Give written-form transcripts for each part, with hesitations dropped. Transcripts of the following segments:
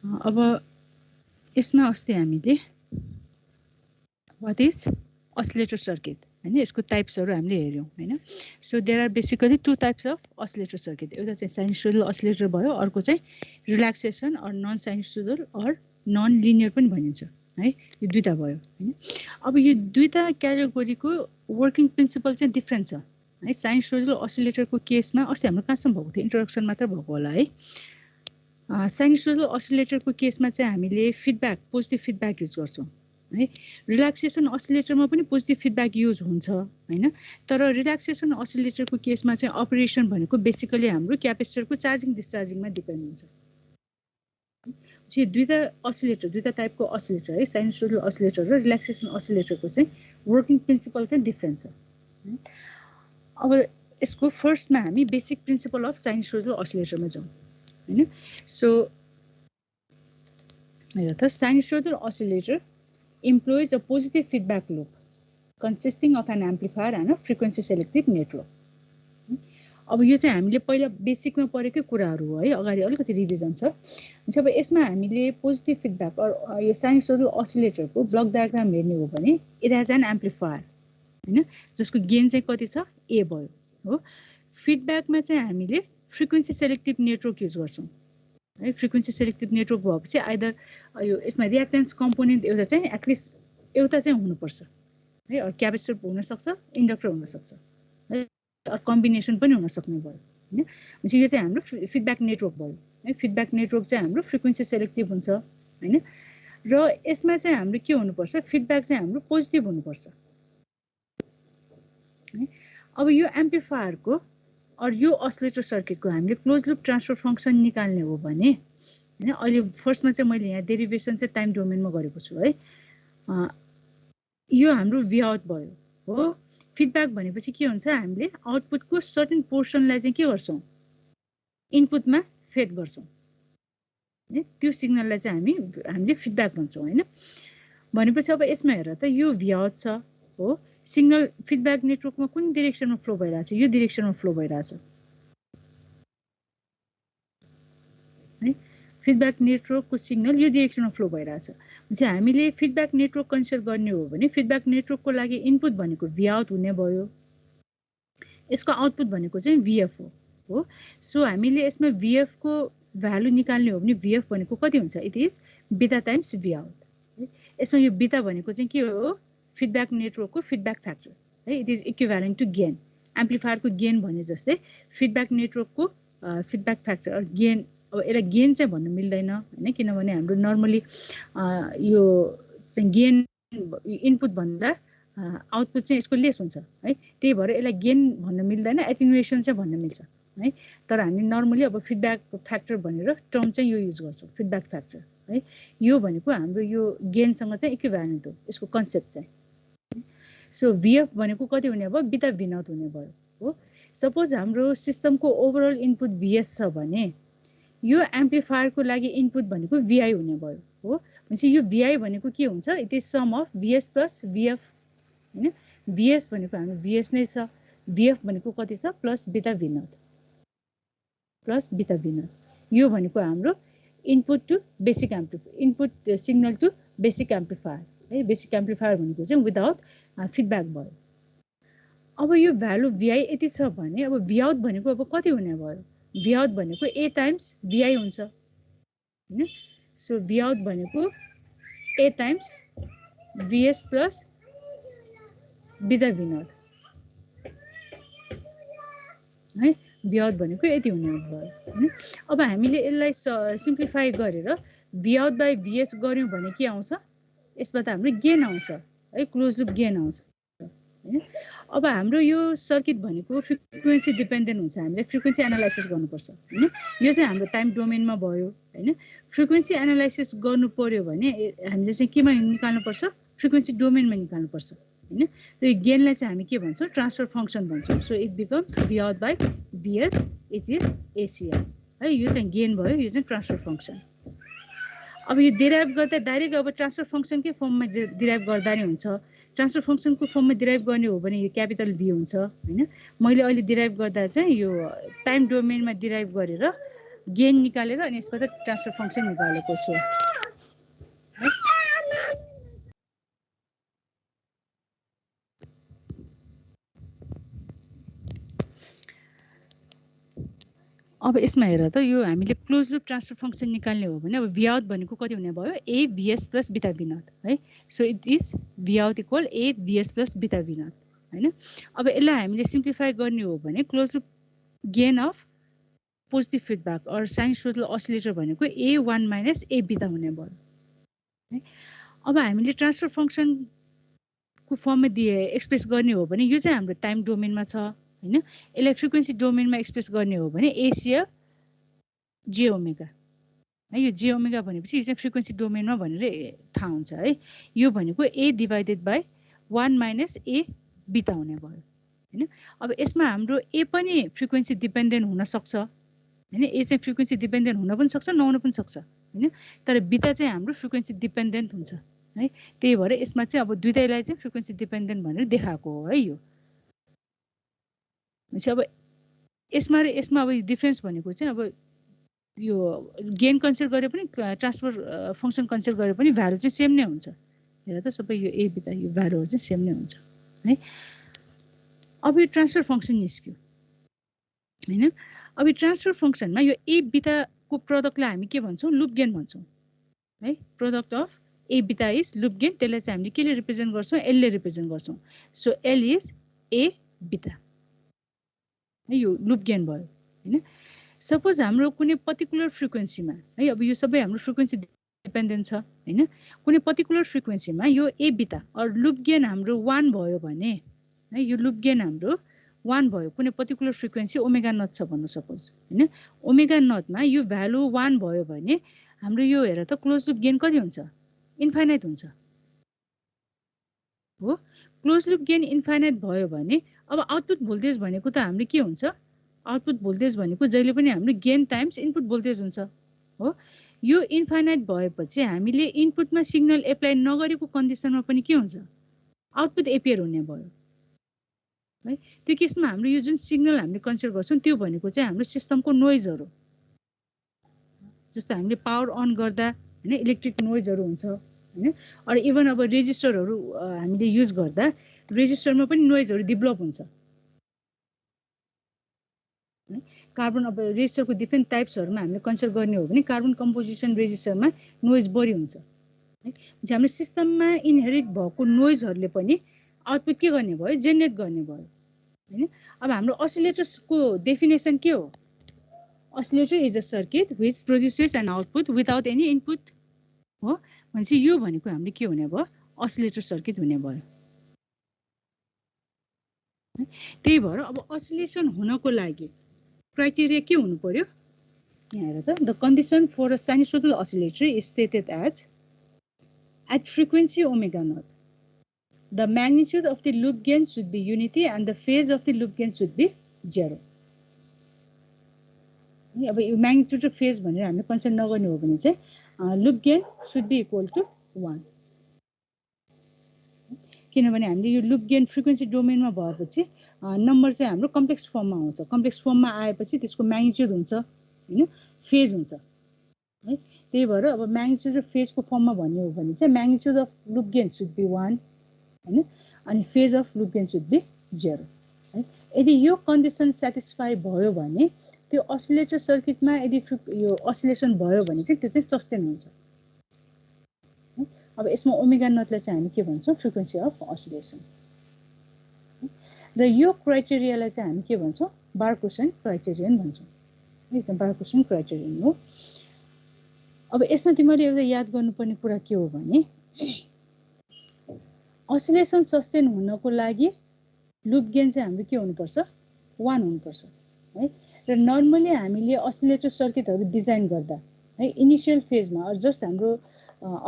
अब यसमा अस्ति हामीले व्हाट इज oscillator circuit हैन यसको टाइप्सहरु हामीले हेर्यौं हैन so there are basically two types of oscillator circuit एउटा चाहिँ साइनुसोइडल oscillator भयो अर्को चाहिँ relaxation or non sinusoidal or non linear पनि भनिन्छ है यो दुईटा भयो हैन अब यो दुईटा क्याटेगोरीको वर्किङ प्रिन्सिपल चाहिँ डिफरेन्ट छ है साइनुसोइडल oscillatorको केसमा अस्ति हाम्रो कहाँसम्म भएको थियो इन्ट्रोडक्सन मात्र भएको होला है साइनुसोइडल oscillatorको केसमा चाहिँ हामीले फिडब्याक पोजिटिभ फिडब्याक युज गर्छौं है रिल्याक्सेसन oscillatorमा पनि पोजिटिभ फिडब्याक युज हुन्छ हैन तर रिल्याक्सेसन oscillatorको केसमा चाहिँ अपरेसन भनेको बेसिकली हाम्रो क्यापेसिटरको चार्जिङ डिस्चार्जिङमा डिपेन्ड हुन्छ यो दुईटा oscillator दुईटा टाइपको oscillator है साइनुसोइडल oscillator र रिल्याक्सेसन oscillatorको चाहिँ वर्किङ प्रिन्सिपल चाहिँ डिफरेन्ट छ अब यसको फर्स्टमा हामी बेसिक प्रिन्सिपल अफ साइनुसोइडल oscillatorमा जाउँ हैन सो हेर त sinusoidal oscillator employs a positive feedback loop consisting of an amplifier and a frequency selective network अब यो चाहिँ हामीले पहिला बेसिकमा पढेकै कुराहरु हो है अगाडि अलिकति रिभिजन छ अब यसमा हामीले पोजिटिभ फिडब्याक अर यो साइनुसोइडल oscillatorको ब्लक डायग्राम हेर्ने हो भने इट हैज एन एम्प्लिफायर हैन जसको गेन चाहिँ कति छ ए भयो हो फिडब्याकमा चाहिँ हामीले फ्रिक्वेन्सी सेलेक्टिभ नेटवर्क युज गर्छौं है फ्रिक्वेन्सी सेलेक्टिभ नेटवर्क भएपछि आइदर यो यसमा रियाक्टेन्स कम्पोनेन्ट एउटा चाहिँ एटलिस्ट एउटा चाहिँ हुनुपर्छ है क्यापेसिटर हुन सक्छ इन्डक्टर हुन सक्छ है अर कम्बिनेसन पनि हुन सक्ने भयो हैन भनेपछि यो चाहिँ हाम्रो फिडब्याक नेटवर्क भयो है फिडब्याक नेटवर्क चाहिँ हाम्रो फ्रिक्वेन्सी सेलेक्टिभ हुन्छ हैन र यसमा चाहिँ हाम्रो के हुनुपर्छ फिडब्याक चाहिँ हाम्रो पोजिटिभ हुनुपर्छ अब यो एम्प्लिफायरको और यो oscillator सर्किटको हामीले क्लोज लुप ट्रान्सफर फंक्सन निकाल्ने हो भने हैन अहिले फर्स्टमा चाहिँ मैले यहाँ डेरिभेसन चाहिँ टाइम डोमेनमा गरेको छु है यो हाम्रो V आउट भयो हो फिडब्याक भनेपछि के हुन्छ हामीले आउटपुटको सर्टेन पोर्सनलाई चाहिँ के गर्छौं इनपुटमा फेड गर्छौं हैन त्यो सिग्नललाई चाहिँ हामीले फिडब्याक भन्छौं हैन भनेपछि अब यसमा हेर त यो V आउट छ हो सिग्नल फिडब्याक नेटवर्कमा कुन डाइरेक्सनमा फ्लो भइराछ यो डाइरेक्सनमा फ्लो भइराछ है फिडब्याक नेटवर्कको सिग्नल यो डाइरेक्सनमा फ्लो भइराछ भनेपछि हामीले फिडब्याक नेटवर्क कन्सिडर गर्ने हो भने फिडब्याक नेटवर्कको लागि इनपुट भनेको V आउट हुने भयो यसको आउटपुट भनेको चाहिँ VF हो सो हामीले यसमा VF को भ्यालु निकाल्ने हो भने VF भनेको कति हुन्छ it is beta times V out यसमा यो बीटा भनेको चाहिँ के हो फिडब्याक नेटवर्कको फिडब्याक फ्याक्टर है it is equivalent to gain एम्प्लिफायरको गेन भने जस्तै फिडब्याक नेटवर्कको फिडब्याक फ्याक्टर अर गेन अब यसलाई गेन चाहिँ भन्न मिल्दैन हैन किनभने हाम्रो नर्मली यो चाहिँ गेन इनपुट भन्दा आउटपुट चाहिँ यसको लेस हुन्छ है त्यही भएर यसलाई गेन भन्न मिल्दैन एटेन्युएसन चाहिँ भन्न मिल्छ है तर हामी नर्मली अब फिडब्याक फ्याक्टर भनेर टर्म चाहिँ यो युज गर्छौं फिडब्याक फ्याक्टर है यो भनेको हाम्रो यो गेनसँग चाहिँ इक्विभ्यालेन्ट हो यसको कन्सेप्ट चाहिँ सो VF भनेको कति हुने भयो बीटा V नट हुने भयो हो सपोज हाम्रो सिस्टमको ओभरअल इनपुट VS छ भने यो एम्प्लिफायरको लागि इनपुट भनेको VI हुने भयो हो भनेपछि यो VI भनेको के हुन्छ it is sum of VS plus VF हैन VS भनेको हाम्रो VS नै छ VF भनेको कति छ plus beta V naught plus beta V naught यो भनेको हाम्रो input to basic amplifier input signal to basic amplifier है बेसिक एम्प्लिफायर भनेको चाहिँ विदाउट फिडब्याक भयो अब यो भ्यालु VI यति छ भने अब V आउट भनेको अब कति हुने भयो V आउट भनेको A टाइम्स VI हुन्छ हैन सो V आउट भनेको A times VS plus beta V naught है V आउट भनेको यति हुने भयो हैन अब हामीले यसलाई सिम्प्लिफाई गरेर V आउट बाइ VS गर्यौं भने के आउँछ यसबाट हाम्रो गेन आउँछ है क्लोज लुप गेन आउँछ हैन अब हाम्रो यो सर्किट भनेको फ्रिक्वेन्सी डिपेन्डेन्ट हुन्छ हामीले फ्रिक्वेन्सी एनालाइसिस गर्नुपर्छ हैन यो चाहिँ हाम्रो टाइम डोमेनमा भयो हैन फ्रिक्वेन्सी एनालाइसिस गर्नु पर्यो भने हामीले चाहिँ केमा निकाल्नु पर्छ फ्रिक्वेन्सी डोमेनमा निकाल्नु पर्छ हैन र यो गेनलाई चाहिँ हामी के भन्छौं ट्रान्सफर फंक्सन भन्छौं so it becomes V out by VS it is ACL है यो चाहिँ गेन भयो यो चाहिँ ट्रान्सफर फंक्सन अब यो डिराइभ गर्दा डाइरेक्ट अब ट्रान्सफर फंक्सनकै फर्ममा डिराइभ गर्दा नै हुन्छ ट्रान्सफर फंक्सनको फर्ममा डिराइभ गर्ने हो भने यो क्यापिटल V हुन्छ हैन मैले अहिले डिराइभ गर्दा चाहिँ यो टाइम डोमेनमा डिराइभ गरेर गेन निकालेर अनि यसबाट ट्रान्सफर फङ्सन निकालेको छु है। अब यसमा हेर त यो हामीले क्लोज लुप ट्रान्सफर फङ्सन निकाल्ने हो भने अब भी आउट भनेको कति हुने भयो ए VS plus beta V naught है। So it is V out equal A VS plus beta V not हैन। अब यसलाई हामीले सिम्प्लिफाई गर्ने हो भने close loop gain of positive feedback or sinusoidal oscillator भनेको A1 माइनस ए बिटा हुने भयो है। अब हामीले ट्रान्सफर फङ्सनको फर्ममा दिए एक्सप्रेस गर्ने हो भने यो चाहिँ हाम्रो टाइम डोमेनमा छ हैन। यसलाई फ्रिक्वेन्सी डोमेनमा एक्सप्रेस गर्ने हो भने एसिया जे ओमेगा है। यो जे ओमेगा भनेपछि यो चाहिँ फ्रिक्वेन्सी डोमेनमा भनेर थाहा हुन्छ है। यो भनेको ए डिभाइडेड बाई 1 माइनस ए बिटा हुने भयो हैन। अब यसमा हाम्रो ए पनि फ्रिक्वेन्सी डिपेन्डेन्ट हुन सक्छ हैन। ए चाहिँ फ्रिक्वेन्सी डिपेन्डेन्ट हुन पनि सक्छ नहुन पनि सक्छ हैन। तर बिटा चाहिँ हाम्रो फ्रिक्वेन्सी डिपेन्डेन्ट हुन्छ है। त्यही भएर यसमा चाहिँ अब दुईटैलाई चाहिँ फ्रिक्वेन्सी डिपेन्डेन्ट भनेर देखाएको हो है। यो अब यसमा र यसमा अब डिफरेन्स भनेको चाहिँ अब यो गेन कन्सिडर गरे पनि ट्रान्सफर फङ्सन कन्सिडर गरे पनि भ्यालु चाहिँ सेम नै हुन्छ। हेर त सबै यो ए बिटा यो भ्यालुहरू चाहिँ सेम नै हुन्छ है। अब यो ट्रान्सफर फङ्सन निस्क्यो हैन। अब यो ट्रान्सफर फङ्सनमा यो ए बिटाको प्रोडक्टलाई हामी के भन्छौँ लुप गेन भन्छौँ है। प्रोडक्ट अफ ए बिटा इज लुप गेन। त्यसलाई चाहिँ हामीले केले रिप्रेजेन्ट गर्छौँ एलले रिप्रेजेन्ट गर्छौँ। सो एल इज ए बिटा है। यो लुप गेन भयो हैन। सपोज हाम्रो कुनै पर्टिकुलर फ्रिक्वेन्सीमा है अब यो सबै हाम्रो फ्रिक्वेन्सी डिपेन्डेन्ट छ हैन। कुनै पर्टिकुलर फ्रिक्वेन्सीमा यो ए बिटा अर लुप गेन हाम्रो 1 भयो भने है। यो लुप गेन हाम्रो 1 भयो कुनै पर्टिकुलर फ्रिक्वेन्सी ओमेगा नट छ भन्नु सपोज हैन। ओमेगा नटमा यो भ्यालु 1 भयो भने हाम्रो यो हेर त क्लोज लुप गेन कति हुन्छ इन्फाइनाइट हुन्छ हो। क्लोज लुप गेन इन्फाइनाइट भयो भने अब आउटपुट भोल्टेज भनेको त हाम्रो के हुन्छ आउटपुट भोल्टेज भनेको जहिले पनि हाम्रो गेन टाइम्स इनपुट भोल्टेज हुन्छ हो। यो इन्फाइनाइट भएपछि हामीले इनपुटमा सिग्नल एप्लाई नगरेको कन्डिसनमा पनि के हुन्छ आउटपुट एपियर हुने भयो है। त्यो केसमा हाम्रो यो जुन सिग्नल हामीले कन्सिडर गर्छौँ त्यो भनेको चाहिँ हाम्रो सिस्टमको नोइजहरू जस्तो हामीले पावर अन गर्दा हैन इलेक्ट्रिक नोइजहरू हुन्छ हैन। अर इभन अब रेजिस्टरहरू हामीले युज गर्दा रेजिस्टरमा पनि नोइजहरू डेभलप हुन्छ। कार्बन अब रेजिस्टरको डिफ्रेन्ट टाइप्सहरूमा हामीले कन्सिडर गर्ने हो भने कार्बन कम्पोजिसन रेजिस्टरमा नोइज बढी हुन्छ है। हाम्रो सिस्टममा इनहेरिट भएको नोइजहरूले पनि आउटपुट के गर्ने भयो जेनेरेट गर्ने भयो हैन। अब हाम्रो असिलेटर्सको डेफिनेसन के हो oscillator is a circuit which produces an output without any input हो। भनेपछि यो भनेको हाम्रो के हुने भयो असिलेटर सर्किट हुने भयो। त्यही भएर अब असिलेसन हुनको लागि क्राइटेरिया के हुनु पर्यो यहाँ हेर त the condition for a sinusoidal oscillator is stated as at frequency omega not the magnitude of the loop gain should be unity and the phase of the loop gain should be 0। अब यो magnitude र phase भनेर हामीले consider नगर्ने हो भने चाहिँ loop gain should be equal to 1 किनभने हामीले यो लुप गेन फ्रिक्वेन्सी डोमेनमा भएपछि नम्बर चाहिँ हाम्रो कम्प्लेक्स फर्ममा आउँछ। कम्प्लेक्स फर्ममा आएपछि त्यसको म्याग्निट्युड हुन्छ हैन फेज हुन्छ है। त्यही भएर अब म्याग्निट्युड र फेजको फर्ममा भन्ने हो भने चाहिँ magnitude of loop gain should be 1 हैन अनि phase of loop gain should be 0 है। यदि यो कन्डिसन सेटिस्फाई भयो भने त्यो असिलेटर सर्किटमा यदि यो असिलेसन भयो भने चाहिँ त्यो चाहिँ सस्टेन हुन्छ। अब यसमा ओमेगा नटलाई चाहिँ हामी के भन्छौँ फ्रिक्वेन्सी अफ असिलेसन र यो क्राइटेरियालाई चाहिँ हामी के भन्छौँ बार्कुसन क्राइटेरियन भन्छौँ। यो बार्कुसन क्राइटेरियन हो। अब यसमा तिमीले एउटा याद गर्नुपर्ने कुरा के हो भने असिलेसन सस्टेन हुनको लागि लुप गेन चाहिँ हाम्रो के हुनुपर्छ 1 हुनुपर्छ है। र नर्मली हामीले असिलेटर सर्किटहरू डिजाइन गर्दा है इनिशियल फेजमा अर जस्ट हाम्रो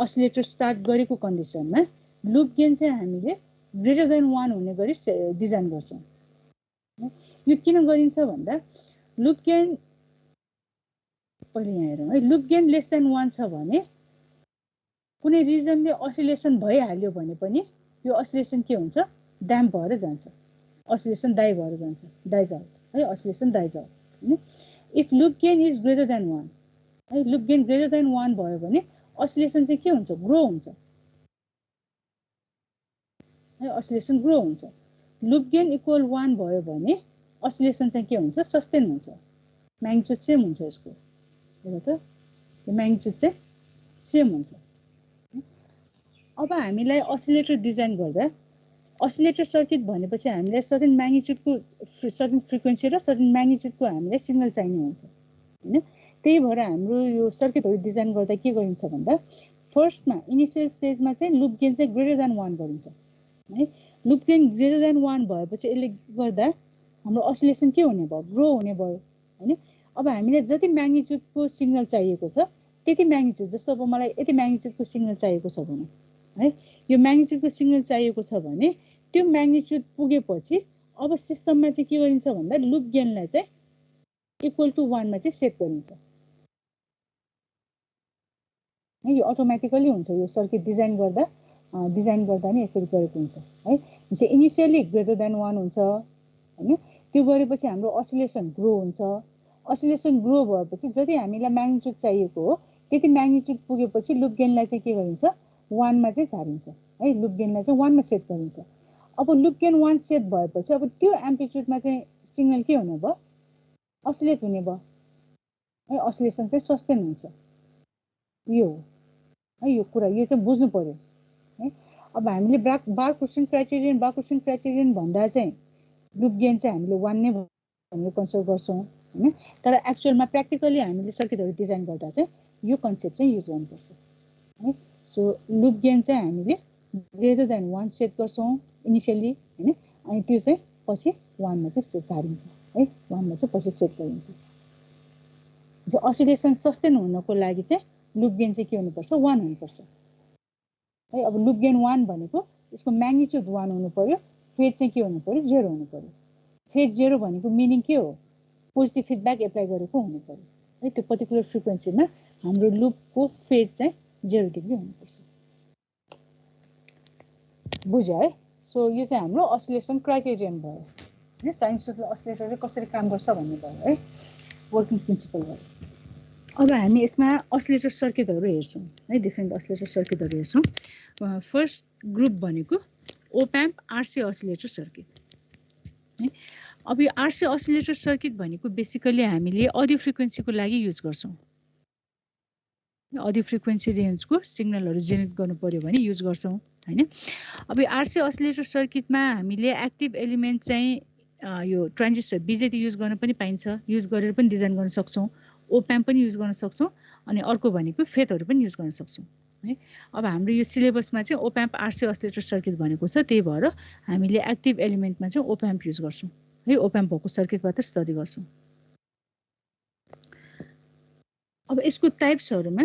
असिलेटर स्टार्ट गरेको कन्डिसनमा लुप गेन चाहिँ हामीले ग्रेटर देन 1 हुने गरी डिजाइन गर्छौँ। यो किन गरिन्छ भन्दा लुप गेन पहिले यहाँ हेरौँ है लुप गेन लेस देन 1 छ भने कुनै रिजनले असिलेसन भइहाल्यो भने पनि यो असिलेसन के हुन्छ ड्याम्प भएर जान्छ असिलेसन डाइ भएर जान्छ डाइज आउट है असिलेसन डाइज आउट हैन। If loop gain is greater than 1 है, लुप गेन ग्रेटर देन 1 भयो भने असिलेसन चाहिँ के हुन्छ, ग्रो हुन्छ है, असिलेसन ग्रो हुन्छ। लुप गेन इक्वल 1 भयो भने असिलेसन चाहिँ के हुन्छ, सस्टेन हुन्छ, म्याग्निट्युड सेम हुन्छ यसको, हेर त यो म्याग्निट्युड चाहिँ सेम हुन्छ। अब हामीलाई असिलेटर डिजाइन गर्दा असिलेटर सर्किट भनेपछि हामीलाई सर्टेन म्याग्निट्युडको सर्टेन फ्रिक्वेन्सी र सर्टेन म्याग्निट्युडको हामीलाई सिग्नल चाहिने हुन्छ हैन। त्यही भएर हाम्रो यो सर्किटहरु डिजाइन गर्दा के गरिन्छ भन्दा फर्स्टमा इनिशियल स्टेजमा चाहिँ लुप गेन चाहिँ ग्रेटर देन 1 गरिन्छ है। लुप गेन ग्रेटर देन 1 भएपछि यसले गर्दा हाम्रो असिलेसन के हुने भयो, ग्रो हुने भयो हैन। अब हामीलाई जति म्याग्निट्युडको सिग्नल चाहिएको छ त्यति म्याग्निट्युड, जस्तो अब मलाई यति म्याग्निट्युडको सिग्नल चाहिएको छ भने है, यो म्याग्निट्युडको सिग्नल चाहिएको छ भने त्यो म्याग्निट्युड पुगेपछि अब सिस्टममा चाहिँ के गरिन्छ भन्दा लुप गेनलाई चाहिँ इक्वल टु 1 मा चाहिँ सेट गरिन्छ है। यो अटोमेटिकली हुन्छ, यो सर्किट डिजाइन गर्दा नि यसरी गरेको हुन्छ है। हुन्छ इनिशियली ग्रेटर देन 1 हुन्छ हैन, त्यो गरेपछि हाम्रो असिलेसन ग्रो हुन्छ। असिलेसन ग्रो भएपछि जति हामीलाई म्याग्निट्युड चाहिएको हो त्यति म्याग्निट्युड पुगेपछि लुप गेनलाई चाहिँ के गरिन्छ, 1 मा चाहिँ झारिन्छ है, लुप गेनलाई चाहिँ 1 मा सेट गरिन्छ। अब लुप गेन 1 सेट भएपछि अब त्यो एम्प्लिट्युडमा चाहिँ सिग्नल के हुने भयो, असिलेट हुने भयो है, असिलेसन चाहिँ सस्टेन हुन्छ। यो हो है, यो कुरा यो चाहिँ बुझ्नु पर्यो है। अब हामीले बार्कुसन क्राइटेरियन भन्दा चाहिँ लुप गेन चाहिँ हामीले 1 नै भनेर कन्सिडर गर्छौं हैन। तर एक्चुअलमा प्र्याक्टिकली हामीले सर्किटहरु डिजाइन गर्दा चाहिँ यो कन्सेप्ट चाहिँ युज गर्नुपर्छ है। सो लुप गेन चाहिँ हामीले ग्रेटर देन 1 सेट गर्छौं इनिशियली हैन, अनि त्यो चाहिँ पछि 1 मा चाहिँ झारिन्छ है, 1 मा चाहिँ पछि सेट गरिन्छ। जो असिलेसन सस्टेन हुनको लागि चाहिँ लुप गेन चाहिँ के हुनुपर्छ, 1 हुनुपर्छ है। अब लुप गेन 1 भनेको यसको म्याग्निट्युड 1 हुनु पर्यो, फेज चाहिँ के हुनु पर्यो, 0 हुनु पर्यो। फेज 0 भनेको मिनिङ के हो, पोजिटिभ फिडब्याक एप्लाई गरेको हुनु पर्यो है। त्यो पर्टिकुलर फ्रिक्वेन्सीमा हाम्रो लुपको फेज चाहिँ 0 डिग्री हुनुपर्छ, बुझ्यो है। सो यो चाहिँ हाम्रो असिलेसन क्राइटेरियन भयो है, साइनुसोइडल असिलेटरले कसरी काम गर्छ भन्ने भयो है, वर्किङ प्रिन्सिपल भयो। अब हामी यसमा असिलेटर सर्किटहरु हेर्छौं है, डिफरेन्ट असिलेटर सर्किटहरु हेर्छौं। फर्स्ट ग्रुप भनेको ओप एम्प आरसी असिलेटर सर्किट है। अब यो आरसी असिलेटर सर्किट भनेको बेसिकली हामीले अडियो फ्रिक्वेन्सीको लागि युज गर्छौं, अडियो फ्रिक्वेन्सी रेन्जको सिग्नलहरु जेनेरेट गर्नु पर्यो भने युज गर्छौं हैन। अब यो आरसी असिलेटर सर्किटमा हामीले एक्टिभ एलिमेन्ट चाहिँ यो ट्रान्जिस्टर बीजेटी युज गर्न पनि पाइन्छ, युज गरेर पनि डिजाइन गर्न सक्छौं, ओप एम्प पनि युज गर्न सक्छौं, अनि अर्को भनेको फेथहरु पनि युज गर्न सक्छौं है। अब हाम्रो यो सिलेबसमा चाहिँ ओप एम्प आरसी असिलेटर सर्किट भनेको छ, त्यही भएर हामीले एक्टिभ एलिमेन्टमा चाहिँ ओप एम्प युज गर्छौं है, ओप एम्प भएको सर्किटबाट स्टडी गर्छौं। अब यसको टाइप्सहरुमा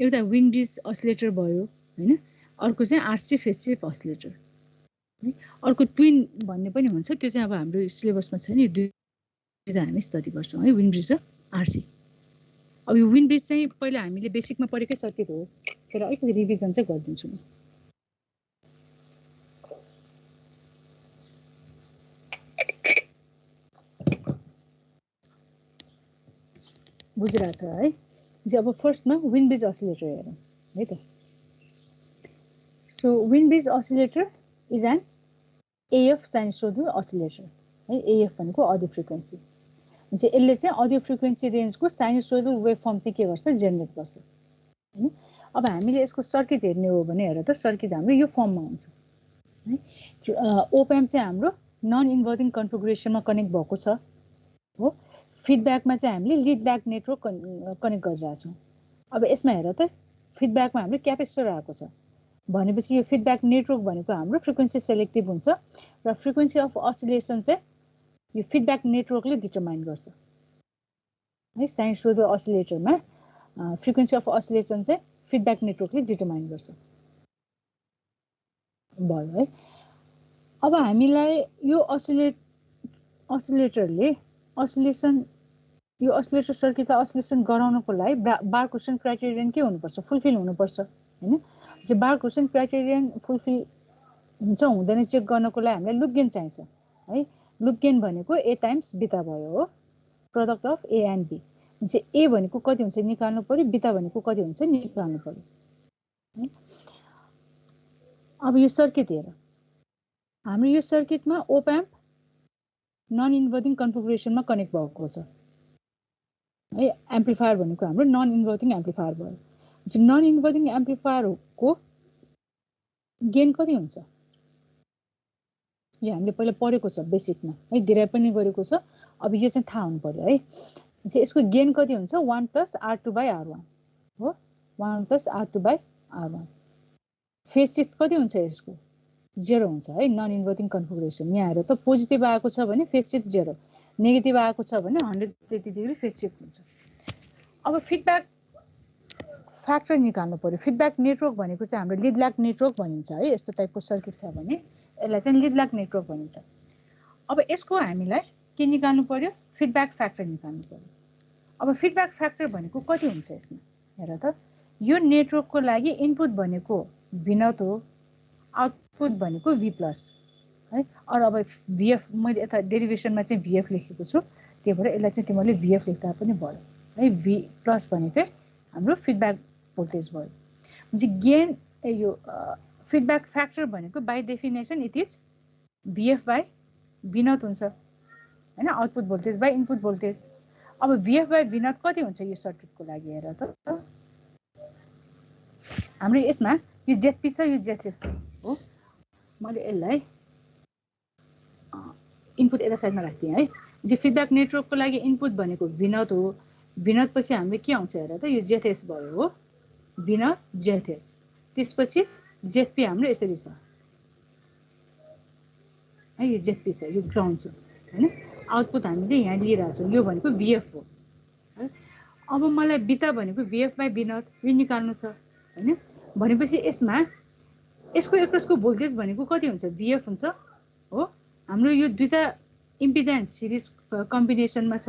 एउटा विन ब्रिज असिलेटर भयो हैन, अर्को चाहिँ आरसी फेज शिफ्ट असिलेटर है, अर्को ट्विन भन्ने पनि हुन्छ, त्यो चाहिँ अब हाम्रो सिलेबसमा छैन, यो दुईटा हामी स्टडी गर्छौं है, विन ब्रिज र आरसी। अब यो विन ब्रिज चाहिँ पहिला हामीले बेसिकमा पढेकै सर्किट हो, तर अलिकति रिभिजन चाहिँ गरिदिन्छु म। बुझिरहेछ है। अब फर्स्टमा विन ब्रिज असिलेटर हेरौँ है त। So Wien bridge oscillator is an AF sinusoidal oscillator है, एएफ भनेको अडियो फ्रिक्वेन्सी। यसले चाहिँ अडियो फ्रिक्वेन्सी रेन्जको साइनुसोइडल वेभ फर्म चाहिँ के गर्छ, जेनेरेट गर्छ हैन। अब हामीले यसको सर्किट हेर्ने हो भने हेर त, सर्किट हाम्रो यो फर्ममा हुन्छ है। ओप एम्प चाहिँ हाम्रो नन इन्भर्टिङ कन्फिगुरेसनमा कनेक्ट भएको छ हो। फिडब्याकमा चाहिँ हामीले लिड ल्याग नेटवर्क कनेक्ट गरिरहेका छौं। अब यसमा हेर त, फिडब्याकमा हाम्रो क्यापेसिटर आएको छ भनेपछि यो फिडब्याक नेटवर्क भनेको हाम्रो फ्रिक्वेन्सी सेलेक्टिभ हुन्छ र फ्रिक्वेन्सी अफ असिलेसन चाहिँ यो फिडब्याक नेटवर्कले डिटरमाइन गर्छ है। साइनुसोइडल असिलेटरमा फ्रिक्वेन्सी अफ असिलेसन चाहिँ फिडब्याक नेटवर्कले डिटरमाइन गर्छ भयो है। अब हामीलाई यो असिलेटरले यो असिलेटर सर्किटलाई असिलेसन गराउनको लागि बार्कुसन क्राइटेरियन के हुनुपर्छ, फुलफिल हुनुपर्छ हैन। चाहिँ बार्कुसन क्राइटेरियन फुलफिल हुन्छ हुँदैन चेक गर्नको लागि हामीलाई लुप गेन चाहिन्छ है। लुप गेन भनेको ए टाइम्स बिटा भयो हो, product of A and B भनेपछि ए भनेको कति हुन्छ निकाल्नु पर्यो, बिटा भनेको कति हुन्छ निकाल्नु पर्यो। अब यो सर्किट हेर, हाम्रो यो सर्किटमा ओप एम्प नन इन्भर्टिङ कन्फिगरेसनमा कनेक्ट भएको छ है। एम्प्लिफायर भनेको हाम्रो नन इन्भर्टिङ एम्प्लिफायर भयो। नन इन्भर्टिङ एम्प्लिफायरको गेन कति हुन्छ यो हामीले पहिला पढेको छ बेसिकमा है, डिराइभ पनि गरेको छ। अब यो चाहिँ थाहा हुनु पर्यो है। यसको गेन कति हुन्छ 1 + R2/R1 हो, 1 + R2/R1। फेज शिफ्ट कति हुन्छ यसको 0 हुन्छ है नन इन्भर्टिङ कन्फिगरेसन। यहाँ हेर त पोजिटिभ आएको छ भने फेज शिफ्ट 0, नेगेटिभ आएको छ भने 180 डिग्री फेज शिफ्ट हुन्छ। अब फिडब्याक फ्याक्टर निकाल्नु पर्यो। फिडब्याक नेटवर्क भनेको चाहिँ हाम्रो लिड ल्याग नेटवर्क भनिन्छ है। यस्तो टाइपको सर्किट छ भने यसलाई चाहिँ लिड ल्याग नेटवर्क भनिन्छ। अब यसको हामीलाई के निकाल्नु पर्यो, फिडब्याक फ्याक्टर निकाल्नु पर्यो। अब फिडब्याक फ्याक्टर भनेको कति हुन्छ यसमा हेर त, यो नेटवर्कको लागि इनपुट भनेको V0 हो, आउटपुट भनेको V+ है। अरू अब VF मैले यता डेरिभेसनमा चाहिँ VF लेखेको छु, त्यही भएर यसलाई चाहिँ तिमीले VF लेख्दा पनि भयो है। V+ भनेकै हाम्रो फिडब्याक भोल्टेज भयो। म्हणजे गेन यो फिडब्याक फ्याक्टर भनेको by definition it is VF/V0 हुन्छ हैन, output voltage by input voltage. अब VF/V0 कति हुन्छ यो सर्किटको लागि हेर त, हाम्रो यसमा यो ZP छ, यो ZS हो। मैले यसलाई इनपुट यता साइडमा राख्दिएँ है। जो फिडब्याक नेटवर्कको लागि इनपुट भनेको V0 हो, V0 पछि हाम्रो के आउँछ हेर त, यो ZS भयो हो, V0 ZS। त्यसपछि ZP हाम्रो यसरी छ है, यो ZP छ, यो ग्राउन्ड छ हैन। आउटपुट हामीले यहाँ लिइरहेछौँ, यो भनेको VF हो है। अब मलाई बिटा भनेको VF/V0 यो निकाल्नु छ हैन। भनेपछि यसमा यसको एकसको भोल्टेज भनेको कति हुन्छ VF हुन्छ हो। हाम्रो यो दुईटा इम्पिडेन्स सिरिज कम्बिनेसनमा छ।